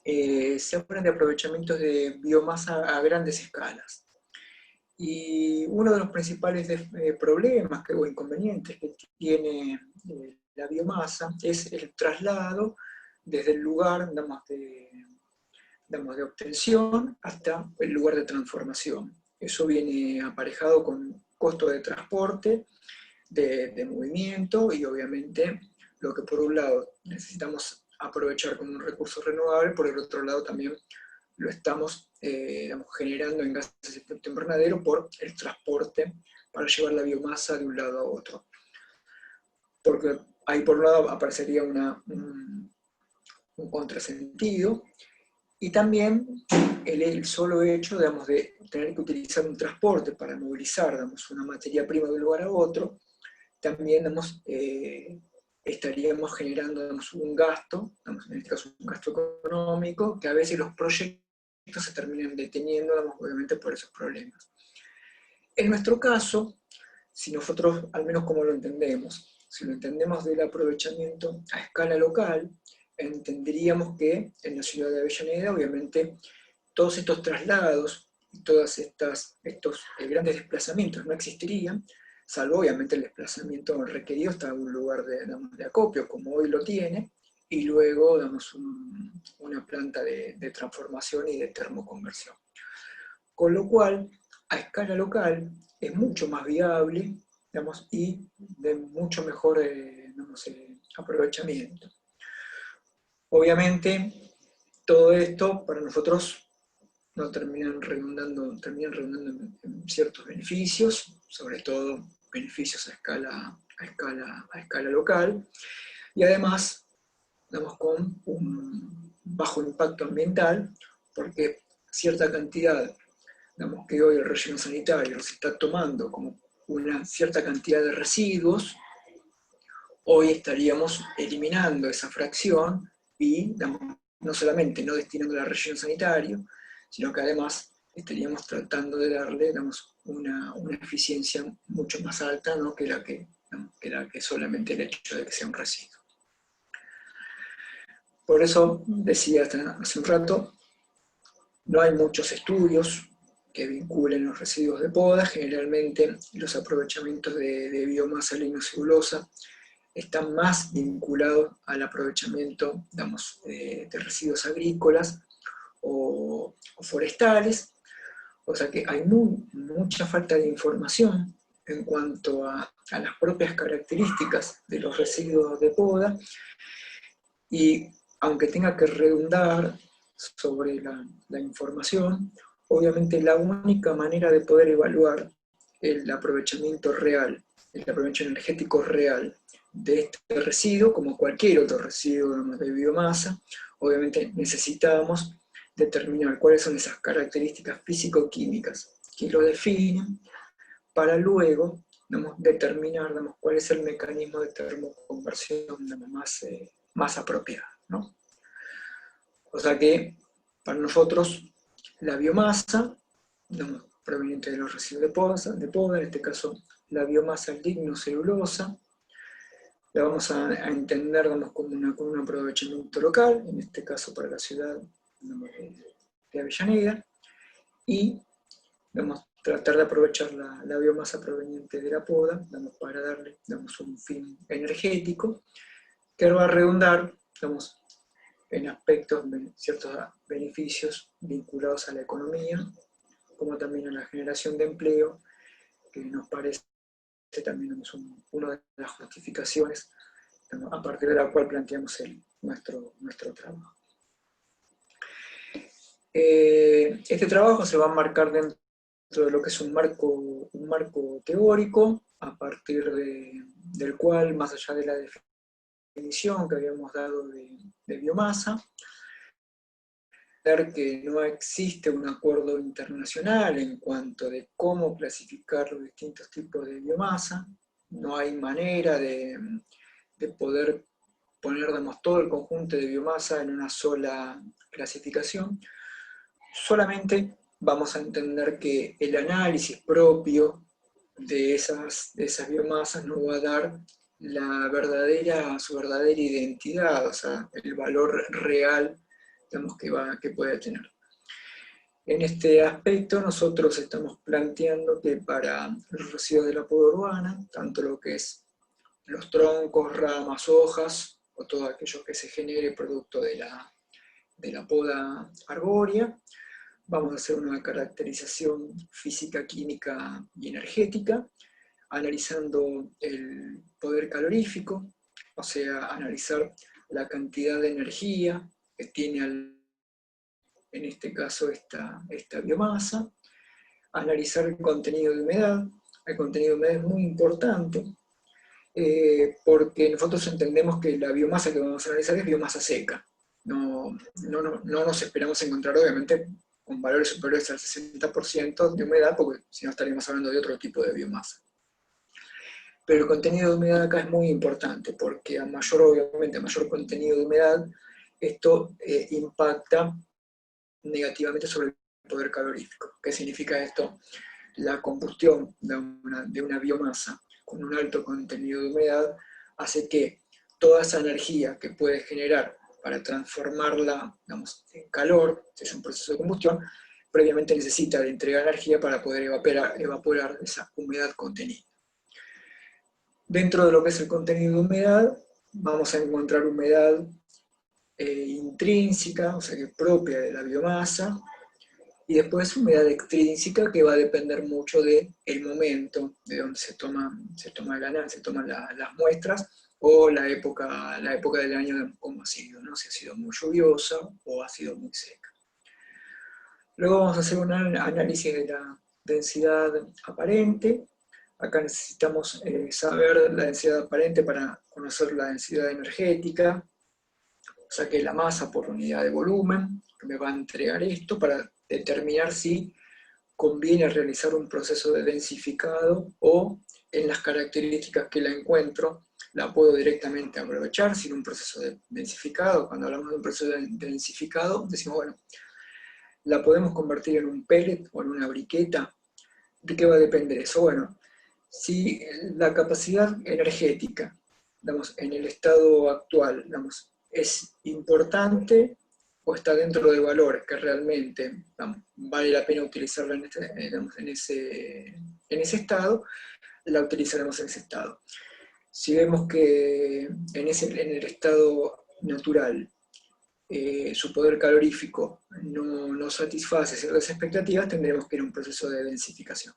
se hablan de aprovechamientos de biomasa a grandes escalas. Y uno de los principales problemas o inconvenientes que tiene la biomasa es el traslado desde el lugar, de obtención hasta el lugar de transformación. Eso viene aparejado con costo de transporte, de movimiento y obviamente lo que por un lado necesitamos aprovechar como un recurso renovable, por el otro lado también lo estamos generando en gases de efecto invernadero por el transporte para llevar la biomasa de un lado a otro. Porque ahí por un lado aparecería un contrasentido, y también el solo hecho, digamos, de tener que utilizar un transporte para movilizar, digamos, una materia prima de un lugar a otro, también, digamos, estaríamos generando, digamos, un gasto, digamos, en este caso un gasto económico, que a veces los proyectos se terminan deteniendo, digamos, obviamente por esos problemas. En nuestro caso, si nosotros, al menos como lo entendemos, si lo entendemos del aprovechamiento a escala local, entenderíamos que en la ciudad de Avellaneda, obviamente, todos estos traslados y todos estos grandes desplazamientos no existirían, salvo obviamente el desplazamiento requerido hasta un lugar de acopio, como hoy lo tiene, y luego damos una planta de transformación y de termoconversión. Con lo cual, a escala local, es mucho más viable, digamos, y de mucho mejor aprovechamiento. Obviamente, todo esto para nosotros no terminan redundando en ciertos beneficios, sobre todo beneficios a escala local, y además, digamos, con un bajo impacto ambiental, porque cierta cantidad, digamos, que hoy el relleno sanitario se está tomando como una cierta cantidad de residuos, hoy estaríamos eliminando esa fracción y, digamos, no solamente no destinándola al relleno sanitario, sino que además estaríamos tratando de darle, digamos, una eficiencia mucho más alta, ¿no?, que la que solamente el hecho de que sea un residuo. Por eso decía hace un rato, no hay muchos estudios que vinculen los residuos de poda. Generalmente los aprovechamientos de biomasa lignocelulosa están más vinculados al aprovechamiento, digamos, de residuos agrícolas o forestales, o sea que hay mucha falta de información en cuanto a las propias características de los residuos de poda, y aunque tenga que redundar sobre la información, obviamente la única manera de poder evaluar el aprovechamiento real, el aprovechamiento energético real de este residuo, como cualquier otro residuo de biomasa, obviamente necesitamos determinar cuáles son esas características físico-químicas que lo definen, para luego, digamos, determinar, digamos, cuál es el mecanismo de termoconversión, digamos, más apropiado, ¿no? O sea que para nosotros la biomasa, digamos, proveniente de los residuos de poda, en este caso la biomasa lignocelulosa, la vamos a entender, digamos, con un aprovechamiento local, en este caso para la ciudad, digamos, de Avellaneda, y, digamos, tratar de aprovechar la biomasa proveniente de la poda, digamos, para darle, digamos, un fin energético que va a redundar, digamos, en aspectos, ciertos beneficios vinculados a la economía, como también a la generación de empleo, que nos parece también una de las justificaciones a partir de la cual planteamos nuestro trabajo. Este trabajo se va a enmarcar dentro de lo que es un marco teórico, a partir del cual, más allá de la definición que habíamos dado de biomasa, ver que no existe un acuerdo internacional en cuanto de cómo clasificar los distintos tipos de biomasa, no hay manera de poder poner, digamos, todo el conjunto de biomasa en una sola clasificación. Solamente vamos a entender que el análisis propio de esas biomasas nos va a dar su verdadera identidad, o sea, el valor real, digamos, que puede tener. En este aspecto nosotros estamos planteando que para los residuos de la poda urbana, tanto lo que es los troncos, ramas, hojas, o todo aquello que se genere producto de la poda arbórea, vamos a hacer una caracterización física, química y energética, analizando el poder calorífico, o sea, analizar la cantidad de energía que tiene en este caso esta biomasa, analizar el contenido de humedad. El contenido de humedad es muy importante, porque nosotros entendemos que la biomasa que vamos a analizar es biomasa seca. No nos esperamos encontrar, obviamente, con valores superiores al 60% de humedad, porque si no estaríamos hablando de otro tipo de biomasa. Pero el contenido de humedad acá es muy importante, porque obviamente, a mayor contenido de humedad, esto impacta negativamente sobre el poder calorífico. ¿Qué significa esto? La combustión de una biomasa con un alto contenido de humedad hace que toda esa energía que puede generar para transformarla, digamos, en calor, si es un proceso de combustión, previamente necesita de entregar energía para poder evaporar esa humedad contenida. Dentro de lo que es el contenido de humedad, vamos a encontrar humedad intrínseca, o sea que propia de la biomasa, Y después humedad extrínseca, que va a depender mucho del momento, de donde se toman las muestras, o la época del año como ha sido, ¿no? Si ha sido muy lluviosa o ha sido muy seca. Luego vamos a hacer un análisis de la densidad aparente. Acá necesitamos saber la densidad aparente para conocer la densidad energética. Saqué la masa por unidad de volumen, que me va a entregar esto para determinar si conviene realizar un proceso de densificado o en las características que la encuentro la puedo directamente aprovechar sin un proceso de densificado. Cuando hablamos de un proceso de densificado, decimos, bueno, la podemos convertir en un pellet o en una briqueta. ¿De qué va a depender eso? Bueno, si la capacidad energética, digamos, en el estado actual, digamos, es importante o está dentro de valores que realmente, digamos, vale la pena utilizarla digamos, en ese estado, la utilizaremos en ese estado. Si vemos que en el estado natural su poder calorífico no satisface ciertas expectativas, tendremos que ir a un proceso de densificación.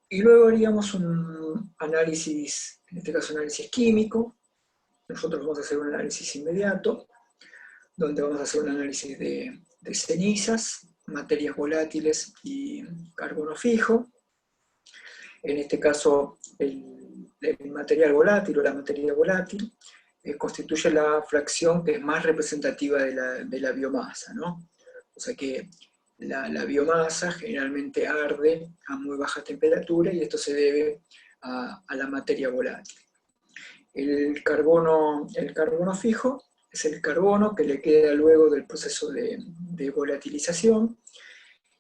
Y luego haríamos un análisis, en este caso análisis químico. Nosotros vamos a hacer un análisis inmediato, donde vamos a hacer un análisis de cenizas, materias volátiles y carbono fijo. En este caso, el material volátil o la materia volátil constituye la fracción que es más representativa de la biomasa, ¿no? O sea que la biomasa generalmente arde a muy baja temperatura y esto se debe a la materia volátil. El carbono fijo es el carbono que le queda luego del proceso de volatilización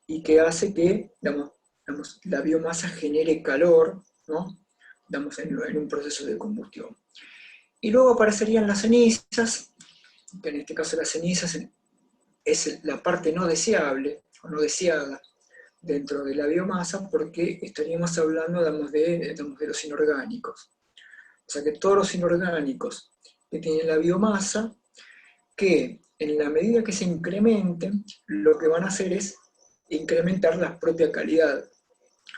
y que hace que digamos, la biomasa genere calor, ¿no? Digamos, en un proceso de combustión. Y luego aparecerían las cenizas, que en este caso las cenizas es la parte no deseable o no deseada dentro de la biomasa, porque estaríamos hablando de los inorgánicos. O sea que todos los inorgánicos que tienen la biomasa, que en la medida que se incrementen, lo que van a hacer es incrementar la propia calidad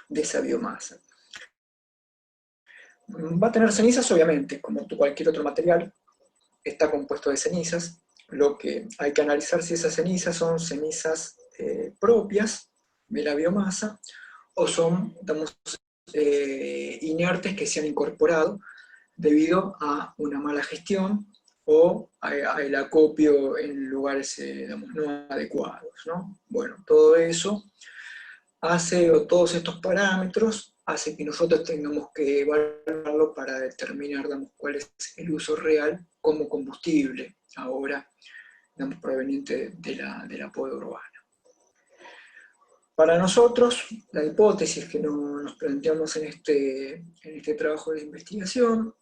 de esa biomasa. Va a tener cenizas, obviamente, como cualquier otro material, está compuesto de cenizas. Lo que hay que analizar si esas cenizas son cenizas propias de la biomasa o son, digamos, inertes que se han incorporado debido a una mala gestión o al acopio en lugares digamos, no adecuados, ¿no? Bueno, todo eso hace, o todos estos parámetros, hace que nosotros tengamos que evaluarlo para determinar, digamos, cuál es el uso real como combustible, ahora, digamos, proveniente de la poda urbana. Para nosotros, la hipótesis que nos planteamos en este trabajo de investigación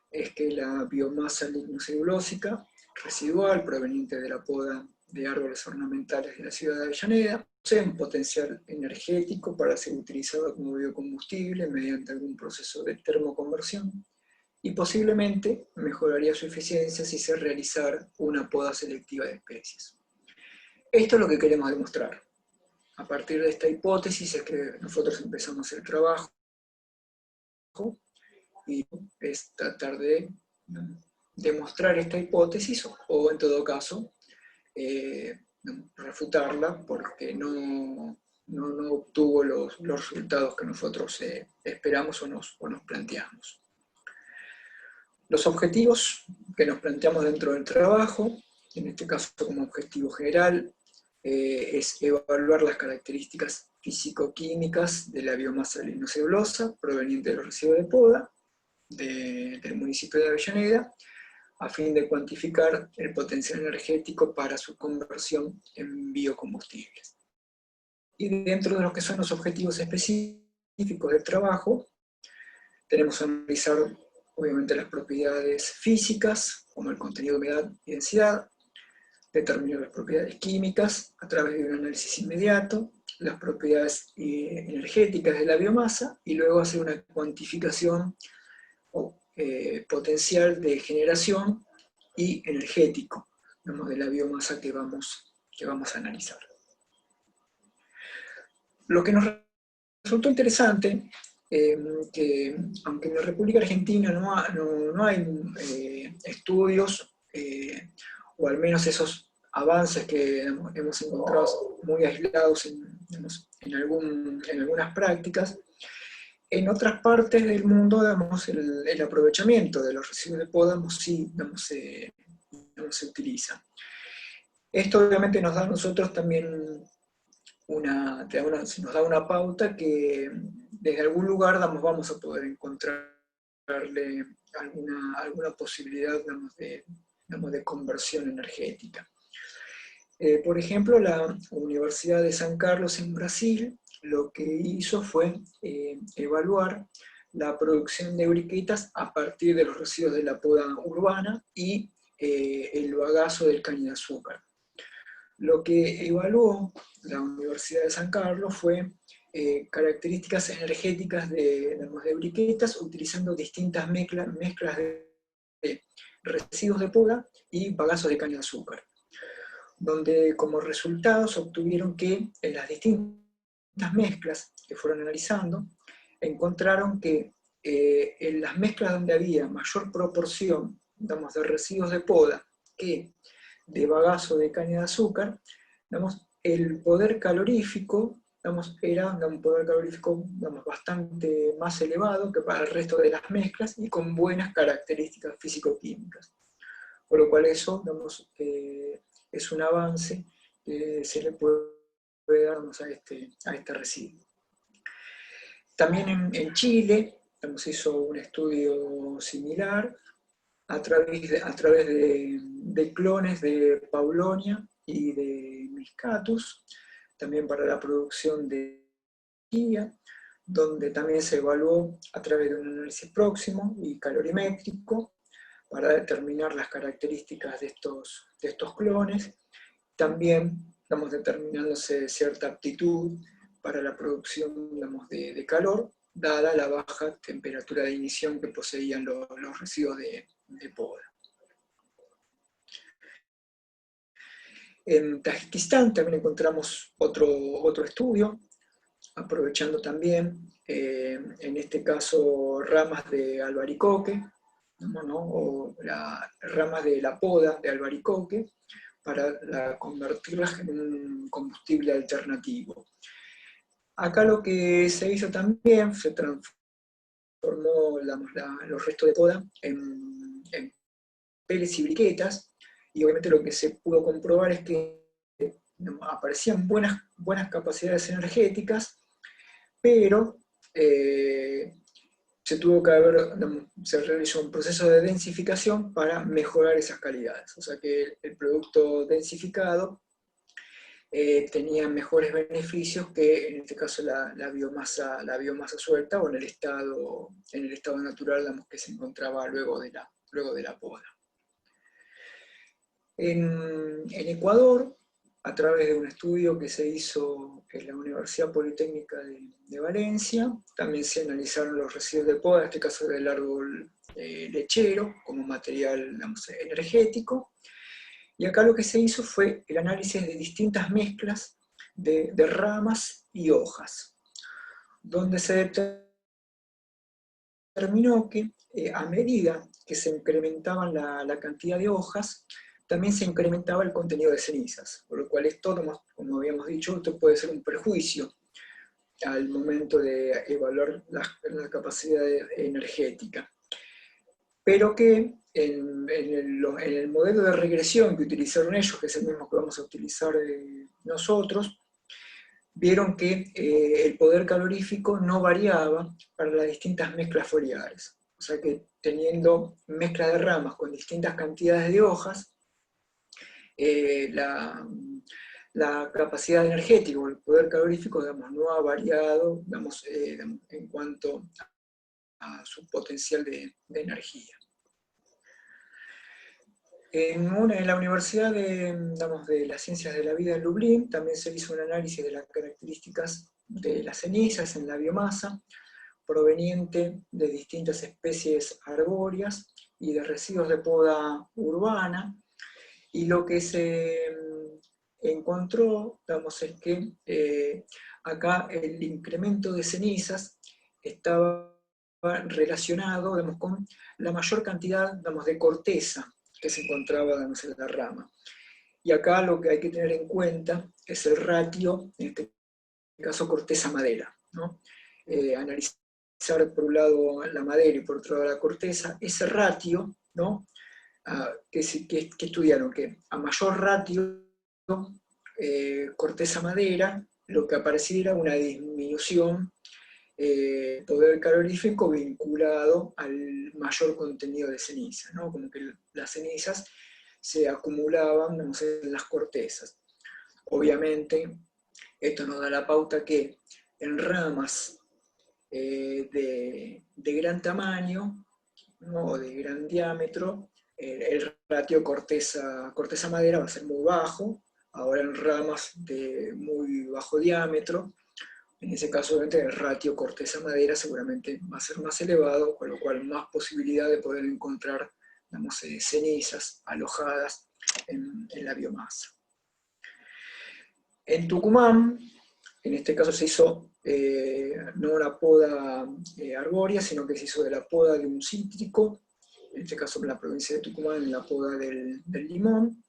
es que la biomasa lignocelulósica residual proveniente de la poda de árboles ornamentales de la ciudad de Avellaneda posee un potencial energético para ser utilizado como biocombustible mediante algún proceso de termoconversión y posiblemente mejoraría su eficiencia si se realizara una poda selectiva de especies. Esto es lo que queremos demostrar. A partir de esta hipótesis es que nosotros empezamos el trabajo y es tratar de demostrar esta hipótesis o en todo caso refutarla porque no obtuvo los resultados que nosotros esperamos o nos planteamos. Los objetivos que nos planteamos dentro del trabajo, en este caso como objetivo general, es evaluar las características físico-químicas de la biomasa lignocelulosa proveniente de los residuos de poda del municipio de Avellaneda, a fin de cuantificar el potencial energético para su conversión en biocombustibles. Y dentro de lo que son los objetivos específicos del trabajo, tenemos que analizar obviamente las propiedades físicas, como el contenido de humedad y densidad, determinar las propiedades químicas a través de un análisis inmediato, las propiedades energéticas de la biomasa, y luego hacer una cuantificación potencial de generación y energético, digamos, de la biomasa que vamos a analizar. lo que nos resultó interesante, que aunque en la República Argentina no hay estudios, o al menos esos avances que hemos encontrado muy aislados en algunas prácticas, en otras partes del mundo, digamos, el aprovechamiento de los residuos de poda sí se utiliza. Esto obviamente nos da a nosotros también nos da una pauta que desde algún lugar vamos a poder encontrarle alguna posibilidad, de conversión energética. Por ejemplo, la Universidad de San Carlos en Brasil lo que hizo fue evaluar la producción de briquetas a partir de los residuos de la poda urbana y el bagazo del caño de azúcar. Lo que evaluó la Universidad de San Carlos fue características energéticas de briquetas utilizando distintas mezclas de residuos de poda y bagazos de caña de azúcar, donde como resultados obtuvieron que en las distintas mezclas que fueron analizando, encontraron que en las mezclas donde había mayor proporción, de residuos de poda que de bagazo de caña de azúcar, el poder calorífico era un poder calorífico bastante más elevado que para el resto de las mezclas y con buenas características físico-químicas. Por lo cual eso es un avance que se le puede dar a este residuo. También en Chile se hizo un estudio similar a través de clones de Paulonia y de Miscatus, también para la producción de energía, donde también se evaluó a través de un análisis próximo y calorimétrico para determinar las características de estos clones, también determinándose cierta aptitud para la producción de calor, dada la baja temperatura de ignición que poseían los residuos de poda. En Tayikistán también encontramos otro estudio, aprovechando también, en este caso, ramas de albaricoque, o ramas de la poda de albaricoque, para convertirlas en un combustible alternativo. Acá lo que se hizo también, se transformó los restos de poda en pellets y briquetas, y obviamente lo que se pudo comprobar es que aparecían buenas capacidades energéticas, pero se realizó un proceso de densificación para mejorar esas calidades. O sea que el producto densificado tenía mejores beneficios que en este caso la biomasa suelta o en el estado natural que se encontraba luego de la poda. En Ecuador, a través de un estudio que se hizo en la Universidad Politécnica de Valencia, también se analizaron los residuos de poda, en este caso del árbol lechero, como material energético, y acá lo que se hizo fue el análisis de distintas mezclas de ramas y hojas, donde se determinó que a medida que se incrementaba la cantidad de hojas, también se incrementaba el contenido de cenizas, por lo cual esto, como habíamos dicho, esto puede ser un perjuicio al momento de evaluar la capacidad energética. Pero que en el modelo de regresión que utilizaron ellos, que es el mismo que vamos a utilizar nosotros, vieron que el poder calorífico no variaba para las distintas mezclas foliares. O sea que teniendo mezcla de ramas con distintas cantidades de hojas, la capacidad energética o el poder calorífico no ha variado en cuanto a su potencial de energía. En la Universidad de las Ciencias de la Vida en Lublin también se hizo un análisis de las características de las cenizas en la biomasa proveniente de distintas especies arbóreas y de residuos de poda urbana, y lo que se encontró, es que acá el incremento de cenizas estaba relacionado, con la mayor cantidad, de corteza que se encontraba, en la rama. Y acá lo que hay que tener en cuenta es el ratio, en este caso corteza-madera, ¿no? Analizar por un lado la madera y por otro lado la corteza, ese ratio, ¿no? Que estudiaron que a mayor ratio corteza-madera, lo que apareciera una disminución poder calorífico vinculado al mayor contenido de ceniza, ¿no? Como que las cenizas se acumulaban, en las cortezas. Obviamente, esto nos da la pauta que en ramas de gran tamaño, ¿no? O de gran diámetro, el ratio corteza-madera va a ser muy bajo. Ahora en ramas de muy bajo diámetro, en ese caso obviamente el ratio corteza-madera seguramente va a ser más elevado, con lo cual más posibilidad de poder encontrar, cenizas alojadas en la biomasa. En Tucumán, en este caso se hizo no una poda arbórea, sino que se hizo de la poda de un cítrico, en este caso en la provincia de Tucumán, en la poda del limón.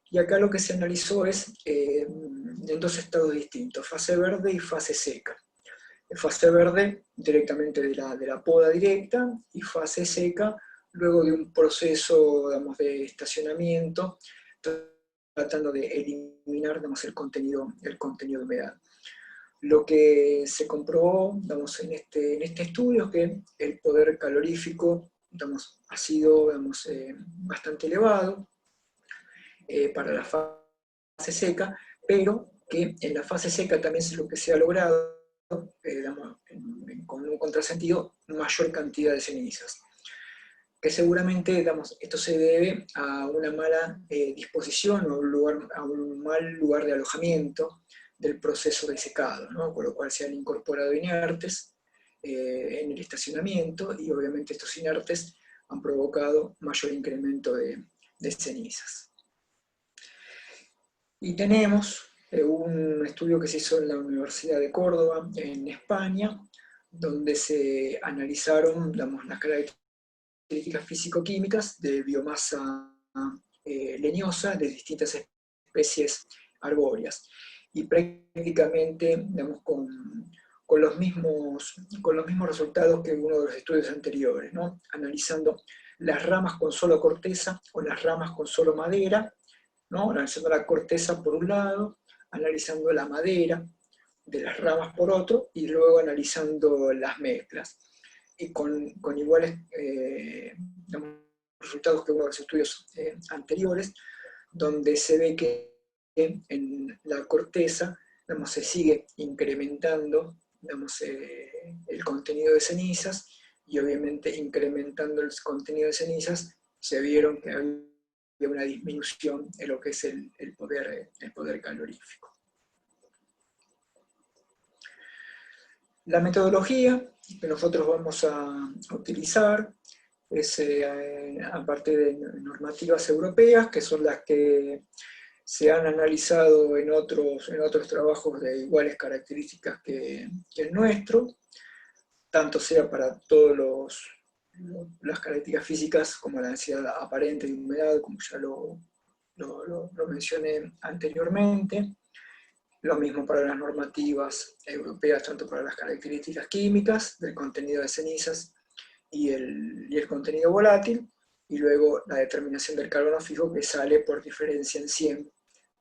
Y acá lo que se analizó es en dos estados distintos, fase verde y fase seca. Fase verde directamente de la poda directa, y fase seca luego de un proceso, de estacionamiento, tratando de eliminar, el contenido de humedad. Lo que se comprobó, en este estudio, es que el poder calorífico, ha sido, bastante elevado para la fase seca, pero que en la fase seca también es lo que se ha logrado, con un contrasentido, mayor cantidad de cenizas. Que seguramente, esto se debe a una mala disposición o a un mal lugar de alojamiento del proceso de secado, ¿no? Con lo cual se han incorporado inertes en el estacionamiento, y obviamente estos inertes han provocado mayor incremento de cenizas. Y tenemos un estudio que se hizo en la Universidad de Córdoba, en España, donde se analizaron, las características físico-químicas de biomasa leñosa de distintas especies arbóreas. Y prácticamente, con los mismos resultados que uno de los estudios anteriores, ¿no? Analizando las ramas con solo corteza o las ramas con solo madera, ¿no? Analizando la corteza por un lado, analizando la madera de las ramas por otro, y luego analizando las mezclas. Y con iguales resultados que uno de los estudios anteriores, donde se ve que en la corteza, se sigue incrementando, el contenido de cenizas, y obviamente incrementando el contenido de cenizas, se vieron que había una disminución en lo que es el poder calorífico. La metodología que nosotros vamos a utilizar es, aparte de normativas europeas, que son las que se han analizado en otros trabajos de iguales características que el nuestro, tanto sea para todas las características físicas como la densidad aparente de humedad, como ya lo mencioné anteriormente. Lo mismo para las normativas europeas, tanto para las características químicas del contenido de cenizas y el contenido volátil, y luego la determinación del carbono fijo, que sale por diferencia en 100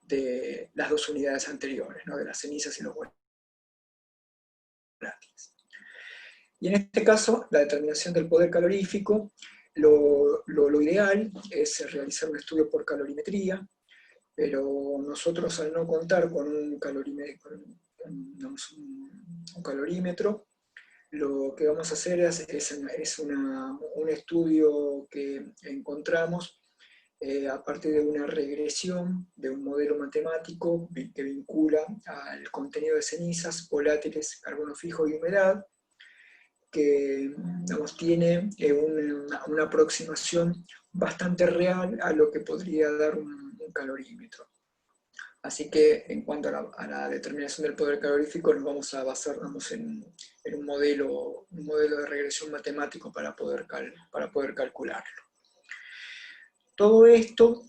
de las dos unidades anteriores, ¿no? De las cenizas y los volátiles. Y en este caso, la determinación del poder calorífico, lo ideal es realizar un estudio por calorimetría, pero nosotros, al no contar con un calorímetro, lo que vamos a hacer es un estudio que encontramos a partir de una regresión de un modelo matemático que vincula al contenido de cenizas, volátiles, carbono fijo y humedad, que tiene una aproximación bastante real a lo que podría dar un calorímetro. Así que en cuanto a la determinación del poder calorífico, nos vamos a basar en un modelo de regresión matemático para poder calcularlo. Todo esto,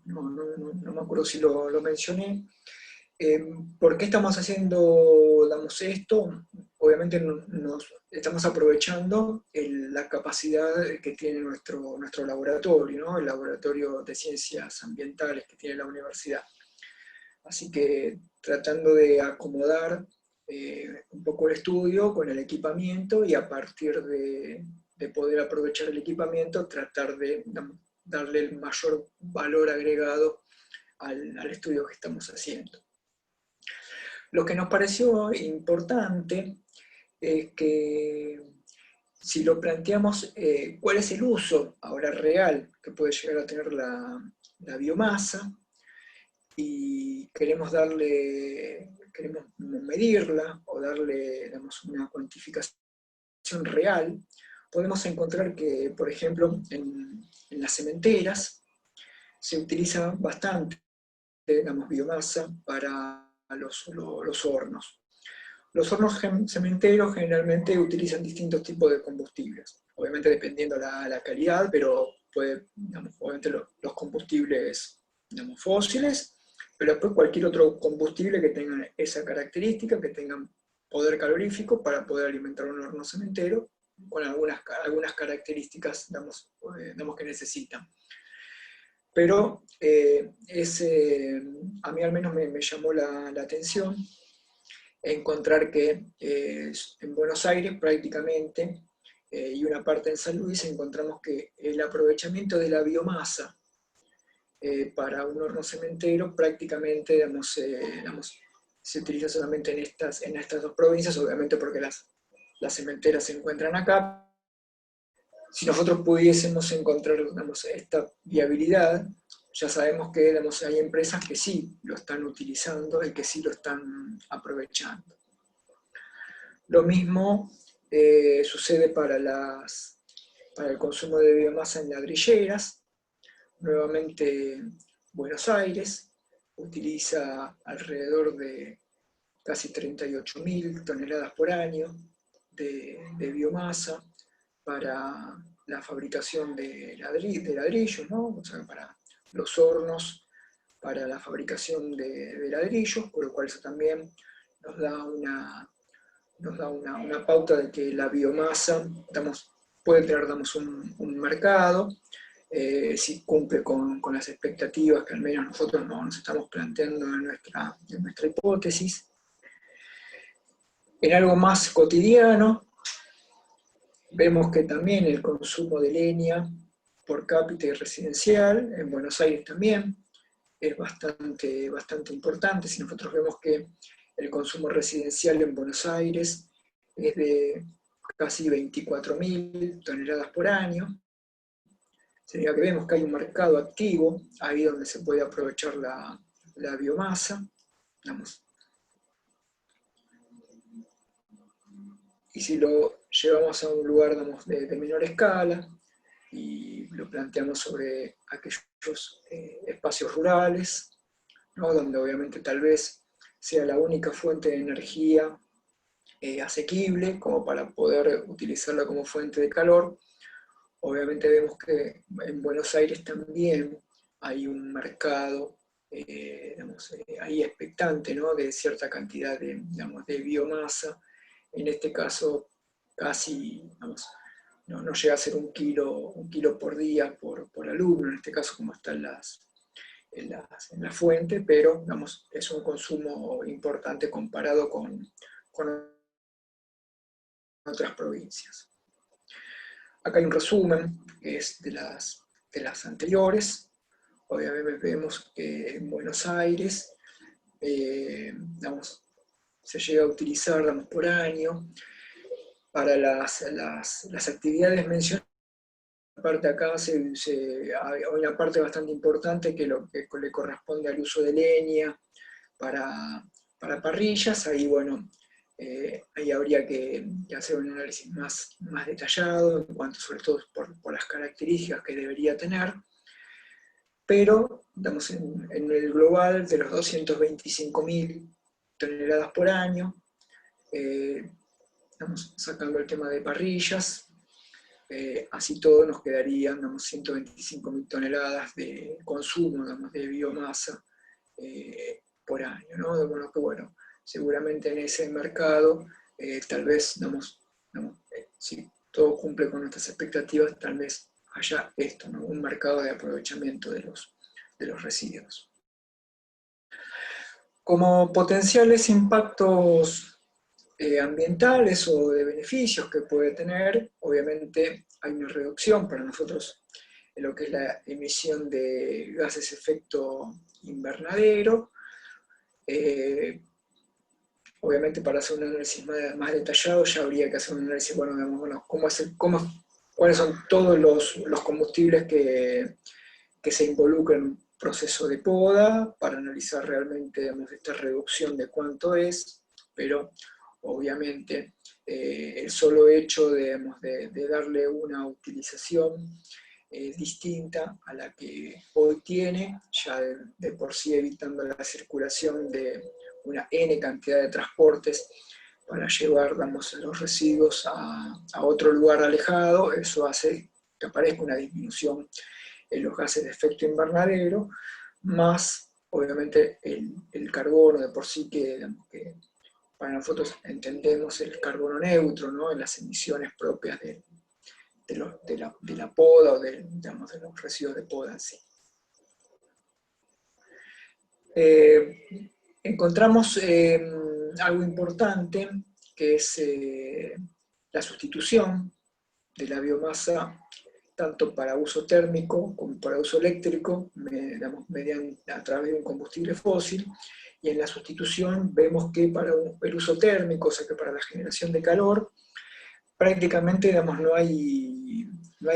no me acuerdo si lo mencioné. ¿Por qué estamos haciendo, esto? Obviamente nos estamos aprovechando la capacidad que tiene nuestro laboratorio, ¿no? El laboratorio de ciencias ambientales que tiene la universidad. Así que tratando de acomodar un poco el estudio con el equipamiento, y a partir de poder aprovechar el equipamiento, tratar de darle el mayor valor agregado al estudio que estamos haciendo. Lo que nos pareció importante es que si lo planteamos, ¿cuál es el uso ahora real que puede llegar a tener la biomasa? Y queremos medirla o darle, una cuantificación real. Podemos encontrar que, por ejemplo, en las cementeras se utiliza bastante, biomasa para los hornos. Los hornos cementeros generalmente utilizan distintos tipos de combustibles, obviamente dependiendo la calidad, pero obviamente los combustibles fósiles, pero después cualquier otro combustible que tenga esa característica, que tenga poder calorífico para poder alimentar un horno cementero, con algunas características que necesitan. Pero a mí al menos me llamó la atención encontrar que en Buenos Aires prácticamente, y una parte en San Luis, encontramos que el aprovechamiento de la biomasa para un horno cementero prácticamente se utiliza solamente en estas dos provincias, obviamente porque las cementeras se encuentran acá. Si nosotros pudiésemos encontrar esta viabilidad, ya sabemos que hay empresas que sí lo están utilizando y que sí lo están aprovechando. Lo mismo sucede para el consumo de biomasa en ladrilleras. Nuevamente, Buenos Aires utiliza alrededor de casi 38.000 toneladas por año de biomasa para la fabricación de ladrillos, ¿no? O sea, para los hornos, para la fabricación de ladrillos, por lo cual eso también nos da una pauta de que la biomasa puede tener un mercado, si cumple con las expectativas que al menos nosotros nos estamos planteando en nuestra hipótesis. En algo más cotidiano, vemos que también el consumo de leña por cápita y residencial, en Buenos Aires también, es bastante importante. Si nosotros vemos que el consumo residencial en Buenos Aires es de casi 24.000 toneladas por año, sería que vemos que hay un mercado activo, ahí donde se puede aprovechar la biomasa. Y si lo llevamos a un lugar de menor escala y lo planteamos sobre aquellos espacios rurales, ¿no? Donde obviamente tal vez sea la única fuente de energía asequible como para poder utilizarla como fuente de calor, obviamente vemos que en Buenos Aires también hay un mercado ahí expectante, ¿no? De cierta cantidad de biomasa. En este caso casi no llega a ser un kilo por día por alumno, en este caso como está en la fuente, pero es un consumo importante comparado con otras provincias. Acá hay un resumen que es de las anteriores. Obviamente vemos que en Buenos Aires se llega a utilizar por año para las actividades mencionadas. Aparte acá hay una parte bastante importante que le corresponde al uso de leña para parrillas. Ahí, bueno, ahí habría que hacer un análisis más detallado en cuanto, sobre todo, por las características que debería tener. pero en el global de los 225.000 toneladas por año, sacando el tema de parrillas, así todo nos quedarían 125.000 toneladas de consumo de biomasa por año, ¿no? De modo que, bueno, seguramente en ese mercado, tal vez, si todo cumple con nuestras expectativas, tal vez haya esto, ¿no? Un mercado de aprovechamiento de los residuos. Como potenciales impactos ambientales o de beneficios que puede tener, obviamente hay una reducción para nosotros en lo que es la emisión de gases de efecto invernadero. Obviamente para hacer un análisis más detallado ya habría que hacer un análisis, bueno, cuáles son todos los combustibles que se involucran en un proceso de poda, para analizar realmente esta reducción de cuánto es, pero obviamente el solo hecho de darle una utilización distinta a la que hoy tiene, ya de por sí evitando la circulación de una N cantidad de transportes para llevar los residuos a otro lugar alejado, eso hace que aparezca una disminución en los gases de efecto invernadero, más obviamente el carbono de por sí que para nosotros entendemos el carbono neutro, ¿no? En las emisiones propias de la poda o de los residuos de poda en sí. Encontramos algo importante que es la sustitución de la biomasa tanto para uso térmico como para uso eléctrico, a través de un combustible fósil, y en la sustitución vemos que para el uso térmico, o sea que para la generación de calor, prácticamente no hay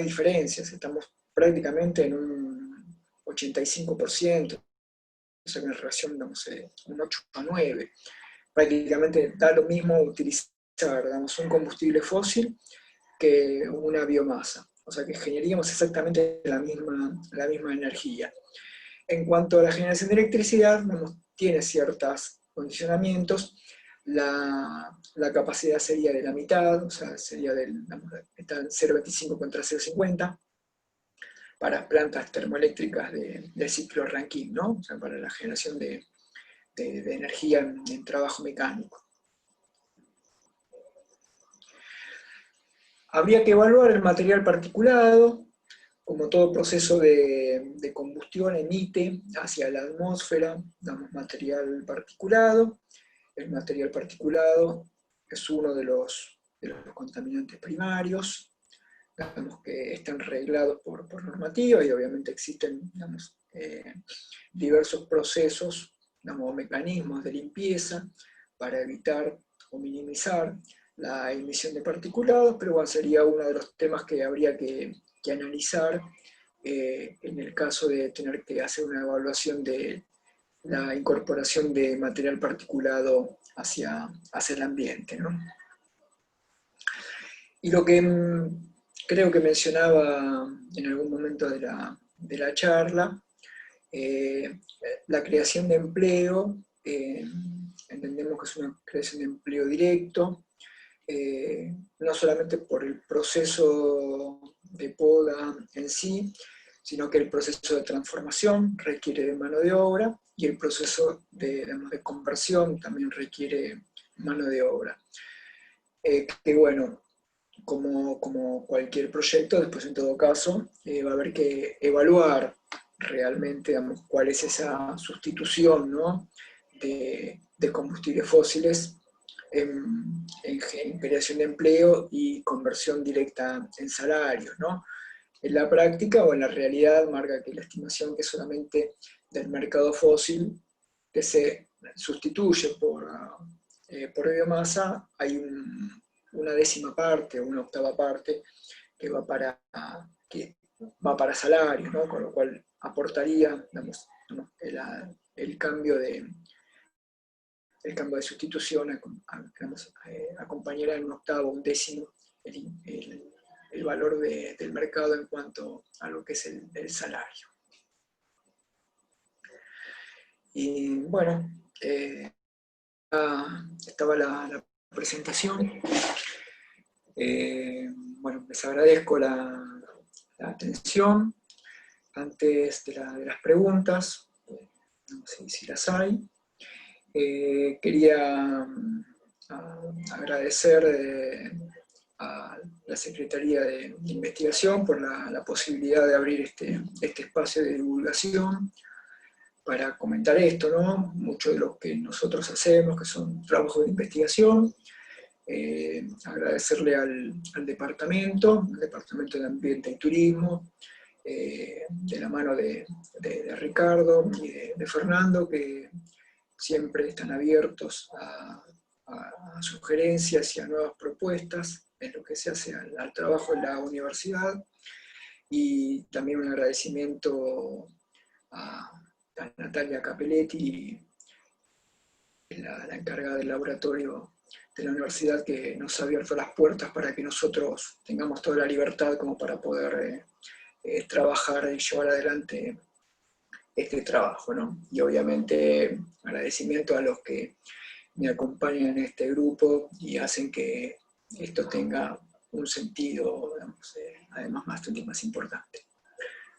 diferencias, estamos prácticamente en un 85%, o sea, en relación, un 8 a 9. Prácticamente da lo mismo utilizar, un combustible fósil que una biomasa. O sea que generaríamos exactamente la misma energía. En cuanto a la generación de electricidad, tiene ciertos condicionamientos. La capacidad sería de la mitad, o sea, sería está en 0,25 contra 0,50 para plantas termoeléctricas del ciclo Rankine, ¿no? O sea, para la generación de energía en trabajo mecánico. Habría que evaluar el material particulado, como todo proceso de combustión emite hacia la atmósfera, material particulado. El material particulado es uno de los contaminantes primarios, que están reglados por normativa y obviamente existen diversos procesos, mecanismos de limpieza para evitar o minimizar la emisión de particulados, pero bueno, sería uno de los temas que habría que analizar en el caso de tener que hacer una evaluación de la incorporación de material particulado hacia el ambiente, ¿no? Y lo que creo que mencionaba en algún momento de la charla, la creación de empleo, entendemos que es una creación de empleo directo, no solamente por el proceso de poda en sí, sino que el proceso de transformación requiere de mano de obra y el proceso de conversión también requiere mano de obra. Que bueno, como cualquier proyecto, después en todo caso va a haber que evaluar realmente cuál es esa sustitución, ¿no? de combustibles fósiles en creación de empleo y conversión directa en salarios, ¿no? En la práctica o en la realidad marca que la estimación que solamente del mercado fósil que se sustituye por biomasa, hay una décima parte o una octava parte que va para salario, ¿no? Con lo cual aportaría el cambio de sustitución acompañará en un octavo, un décimo el valor del mercado en cuanto a lo que es el salario. Y bueno, estaba la presentación. Bueno, les agradezco la atención. Antes de las preguntas, no sé si las hay, quería agradecer a la Secretaría de Investigación por la posibilidad de abrir este espacio de divulgación para comentar esto, ¿no? Mucho de lo que nosotros hacemos, que son trabajos de investigación. Agradecerle al Departamento de Ambiente y Turismo, de la mano de Ricardo y de Fernando, que siempre están abiertos a sugerencias y a nuevas propuestas en lo que se hace al trabajo en la universidad, y también un agradecimiento a Natalia Capelletti, la encargada del laboratorio de la universidad, que nos ha abierto las puertas para que nosotros tengamos toda la libertad como para poder trabajar y llevar adelante este trabajo, ¿no? Y obviamente agradecimiento a los que me acompañan en este grupo y hacen que esto tenga un sentido, digamos, además bastante más importante.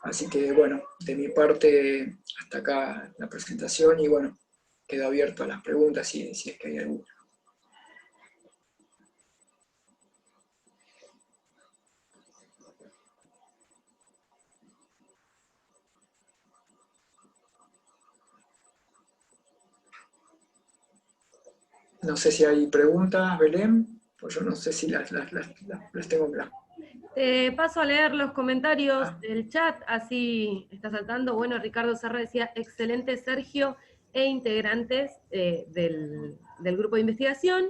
Así que bueno, de mi parte hasta acá la presentación, y bueno, quedo abierto a las preguntas si es que hay alguna. No sé si hay preguntas, Belén, pues yo no sé si las tengo claras. Paso a leer los comentarios del chat, así está saltando. Bueno, Ricardo Serra decía, excelente Sergio e integrantes del grupo de investigación.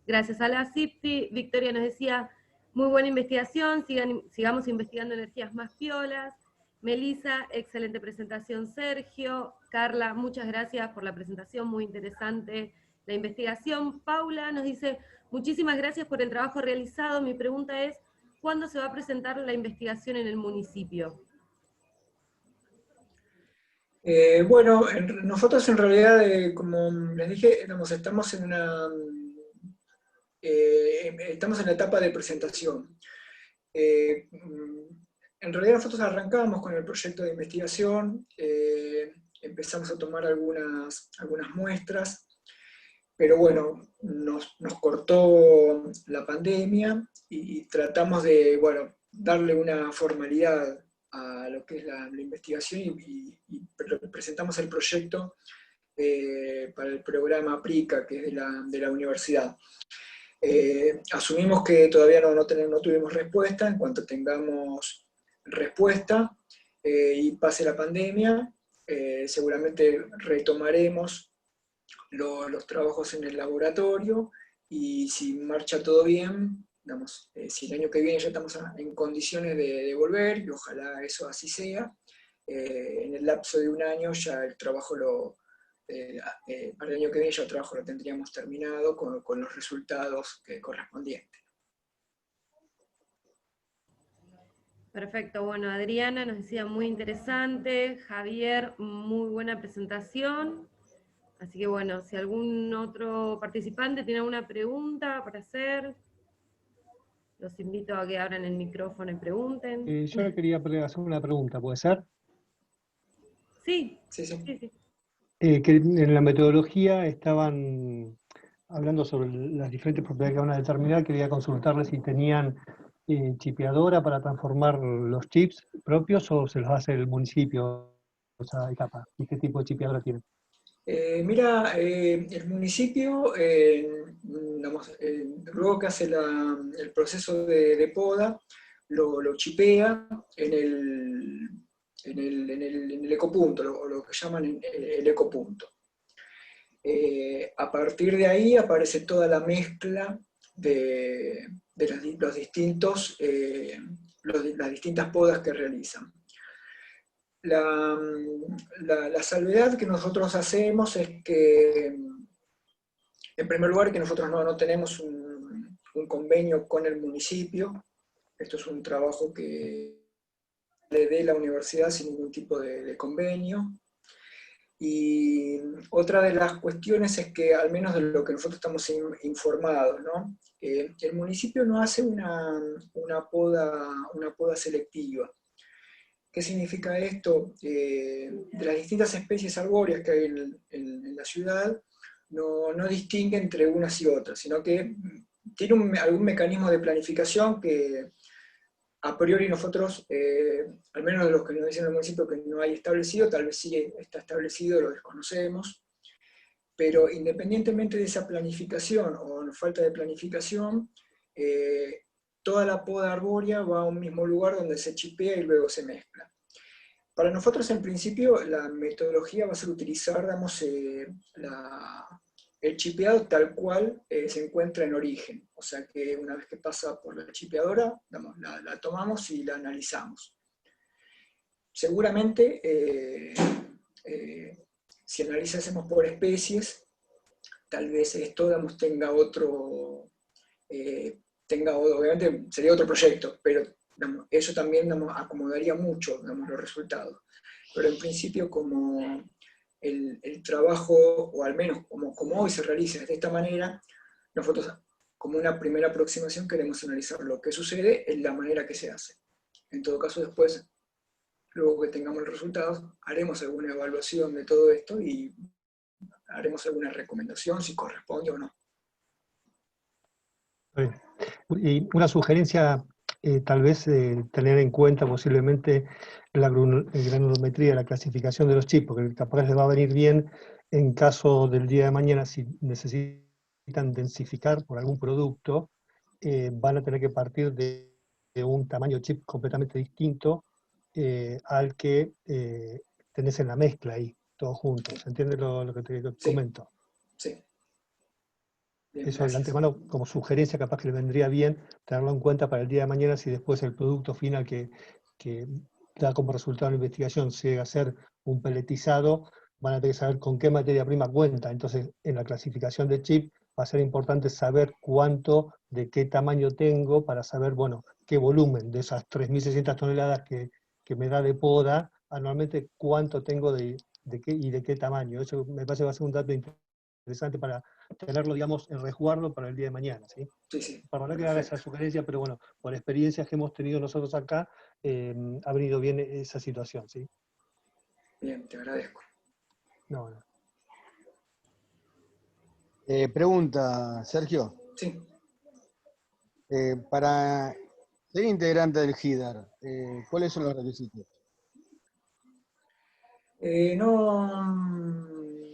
Gracias a la CIPTI. Victoria nos decía, muy buena investigación, sigamos investigando energías más piolas. Melissa, excelente presentación Sergio. Carla, muchas gracias por la presentación, muy interesante la investigación. Paula nos dice, muchísimas gracias por el trabajo realizado. Mi pregunta es, ¿cuándo se va a presentar la investigación en el municipio? Bueno, nosotros en realidad, como les dije, estamos en estamos en la etapa de presentación. En realidad nosotros arrancamos con el proyecto de investigación, empezamos a tomar algunas muestras, pero bueno, nos cortó la pandemia y tratamos de, bueno, darle una formalidad a lo que es la investigación, y presentamos el proyecto para el programa APRICA, que es de la universidad. Asumimos que todavía no tuvimos respuesta. En cuanto tengamos respuesta y pase la pandemia, seguramente retomaremos los trabajos en el laboratorio, y si marcha todo bien, digamos, si el año que viene ya estamos en condiciones de volver, y ojalá eso así sea, en el lapso de un año ya el trabajo para el año que viene ya el trabajo lo tendríamos terminado con los resultados correspondientes. Perfecto, bueno, Adriana nos decía muy interesante, Javier, muy buena presentación. Así que bueno, si algún otro participante tiene alguna pregunta para hacer, los invito a que abran el micrófono y pregunten. Yo le quería hacer una pregunta, ¿puede ser? Sí, sí. sí. Que en la metodología estaban hablando sobre las diferentes propiedades que van a determinar. Quería consultarles si tenían chipeadora para transformar los chips propios, o se los hace el municipio esa etapa, y qué tipo de chipeadora tienen. Mira, el municipio, luego que hace el proceso de poda, lo chipea en el ecopunto, lo que llaman el ecopunto. A partir de ahí aparece toda la mezcla de las distintas podas que realizan. La salvedad que nosotros hacemos es que, en primer lugar, que nosotros no tenemos un convenio con el municipio. Esto es un trabajo que le dé la universidad sin ningún tipo de convenio. Y otra de las cuestiones es que, al menos de lo que nosotros estamos informados, ¿no? El municipio no hace una poda selectiva. ¿Qué significa esto? De las distintas especies arbóreas que hay en la ciudad, no distingue entre unas y otras, sino que tiene algún mecanismo de planificación que a priori nosotros, al menos de los que nos dicen el municipio que no hay establecido, tal vez sí está establecido, lo desconocemos, pero independientemente de esa planificación o falta de planificación, toda la poda arbórea va a un mismo lugar donde se chipea y luego se mezcla. Para nosotros, en principio, la metodología va a ser utilizar, digamos, el chipeado tal cual se encuentra en origen. O sea que una vez que pasa por la chipeadora, digamos, la tomamos y la analizamos. Seguramente, si analizásemos por especies, tal vez esto, digamos, tenga otro, obviamente sería otro proyecto, pero digamos, eso también, digamos, acomodaría mucho, digamos, los resultados. Pero en principio, como el trabajo, o al menos como hoy se realiza de esta manera, nosotros como una primera aproximación queremos analizar lo que sucede en la manera que se hace. En todo caso, después, luego que tengamos los resultados, haremos alguna evaluación de todo esto y haremos alguna recomendación si corresponde o no. Y una sugerencia, tal vez tener en cuenta posiblemente la granulometría, la clasificación de los chips, porque capaz les va a venir bien en caso del día de mañana, si necesitan densificar por algún producto, van a tener que partir de un tamaño chip completamente distinto al que tenés en la mezcla ahí, todos juntos. ¿Entiendes lo que te comento? Sí. Bien, Eso de gracias. antemano, como sugerencia, capaz que le vendría bien tenerlo en cuenta para el día de mañana, si después el producto final que da como resultado la investigación llega a ser un peletizado, van a tener que saber con qué materia prima cuenta. Entonces, en la clasificación de chip va a ser importante saber cuánto, de qué tamaño tengo, para saber, bueno, qué volumen de esas 3.600 toneladas que me da de poda, anualmente cuánto tengo de qué y de qué tamaño. Eso me parece que va a ser un dato interesante para tenerlo, digamos, en resguardo para el día de mañana, ¿sí? Sí, sí. Para no quedar esa sugerencia, pero bueno, por experiencias que hemos tenido nosotros acá, ha venido bien esa situación, ¿sí? Bien, te agradezco. No, no. Pregunta, Sergio. Sí. Para ser integrante del GIDAR, ¿cuáles son los requisitos?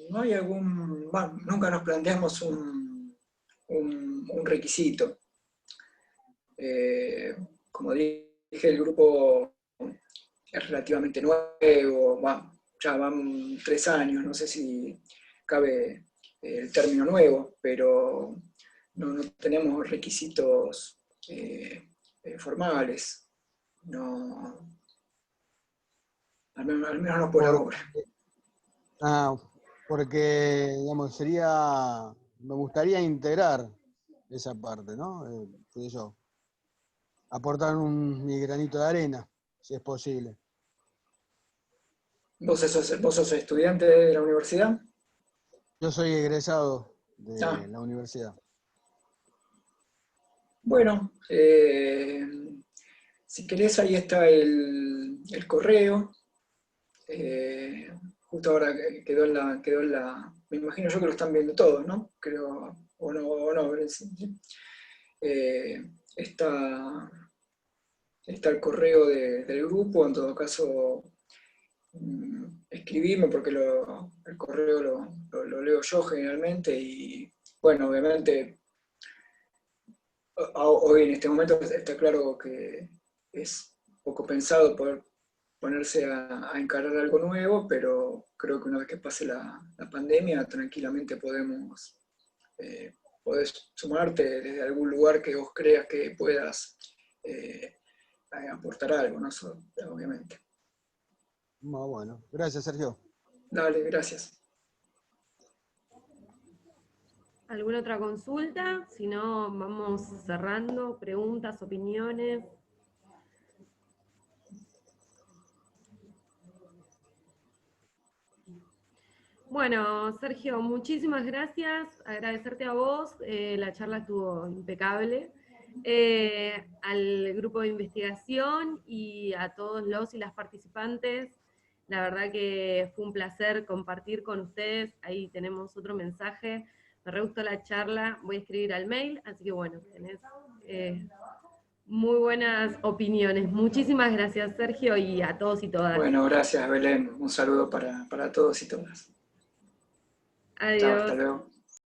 No hay algún, bueno, nunca nos planteamos un requisito. Como dije, el grupo es relativamente nuevo, ya van 3 años, no sé si cabe el término nuevo, pero no tenemos requisitos formales, no, al menos no por ahora. Porque, digamos, me gustaría integrar esa parte, ¿no? Qué sé yo, aportar mi granito de arena, si es posible. ¿Vos sos estudiante de la universidad? Yo soy egresado Ah, de la universidad. bueno, si querés, ahí está el correo. Justo ahora quedó en la. Me imagino yo que lo están viendo todos, ¿no? Creo, o no. Eh, está, está el correo del grupo, en todo caso, escribime porque el correo lo leo yo generalmente y, bueno, obviamente, hoy en este momento está claro que es poco pensado poder ponerse a encarar algo nuevo, pero creo que una vez que pase la pandemia, tranquilamente podés sumarte desde algún lugar que vos creas que puedas aportar algo, ¿no? Obviamente. Bueno, gracias, Sergio. Dale, gracias. ¿Alguna otra consulta? Si no, vamos cerrando. Preguntas, opiniones. Bueno, Sergio, muchísimas gracias. Agradecerte a vos, la charla estuvo impecable. Al grupo de investigación y a todos los y las participantes, la verdad que fue un placer compartir con ustedes. Ahí tenemos otro mensaje. Me re gustó la charla, voy a escribir al mail, así que bueno, tenés muy buenas opiniones. Muchísimas gracias, Sergio, y a todos y todas. Bueno, gracias, Belén. Un saludo para todos y todas. Chao, hasta Adiós. luego.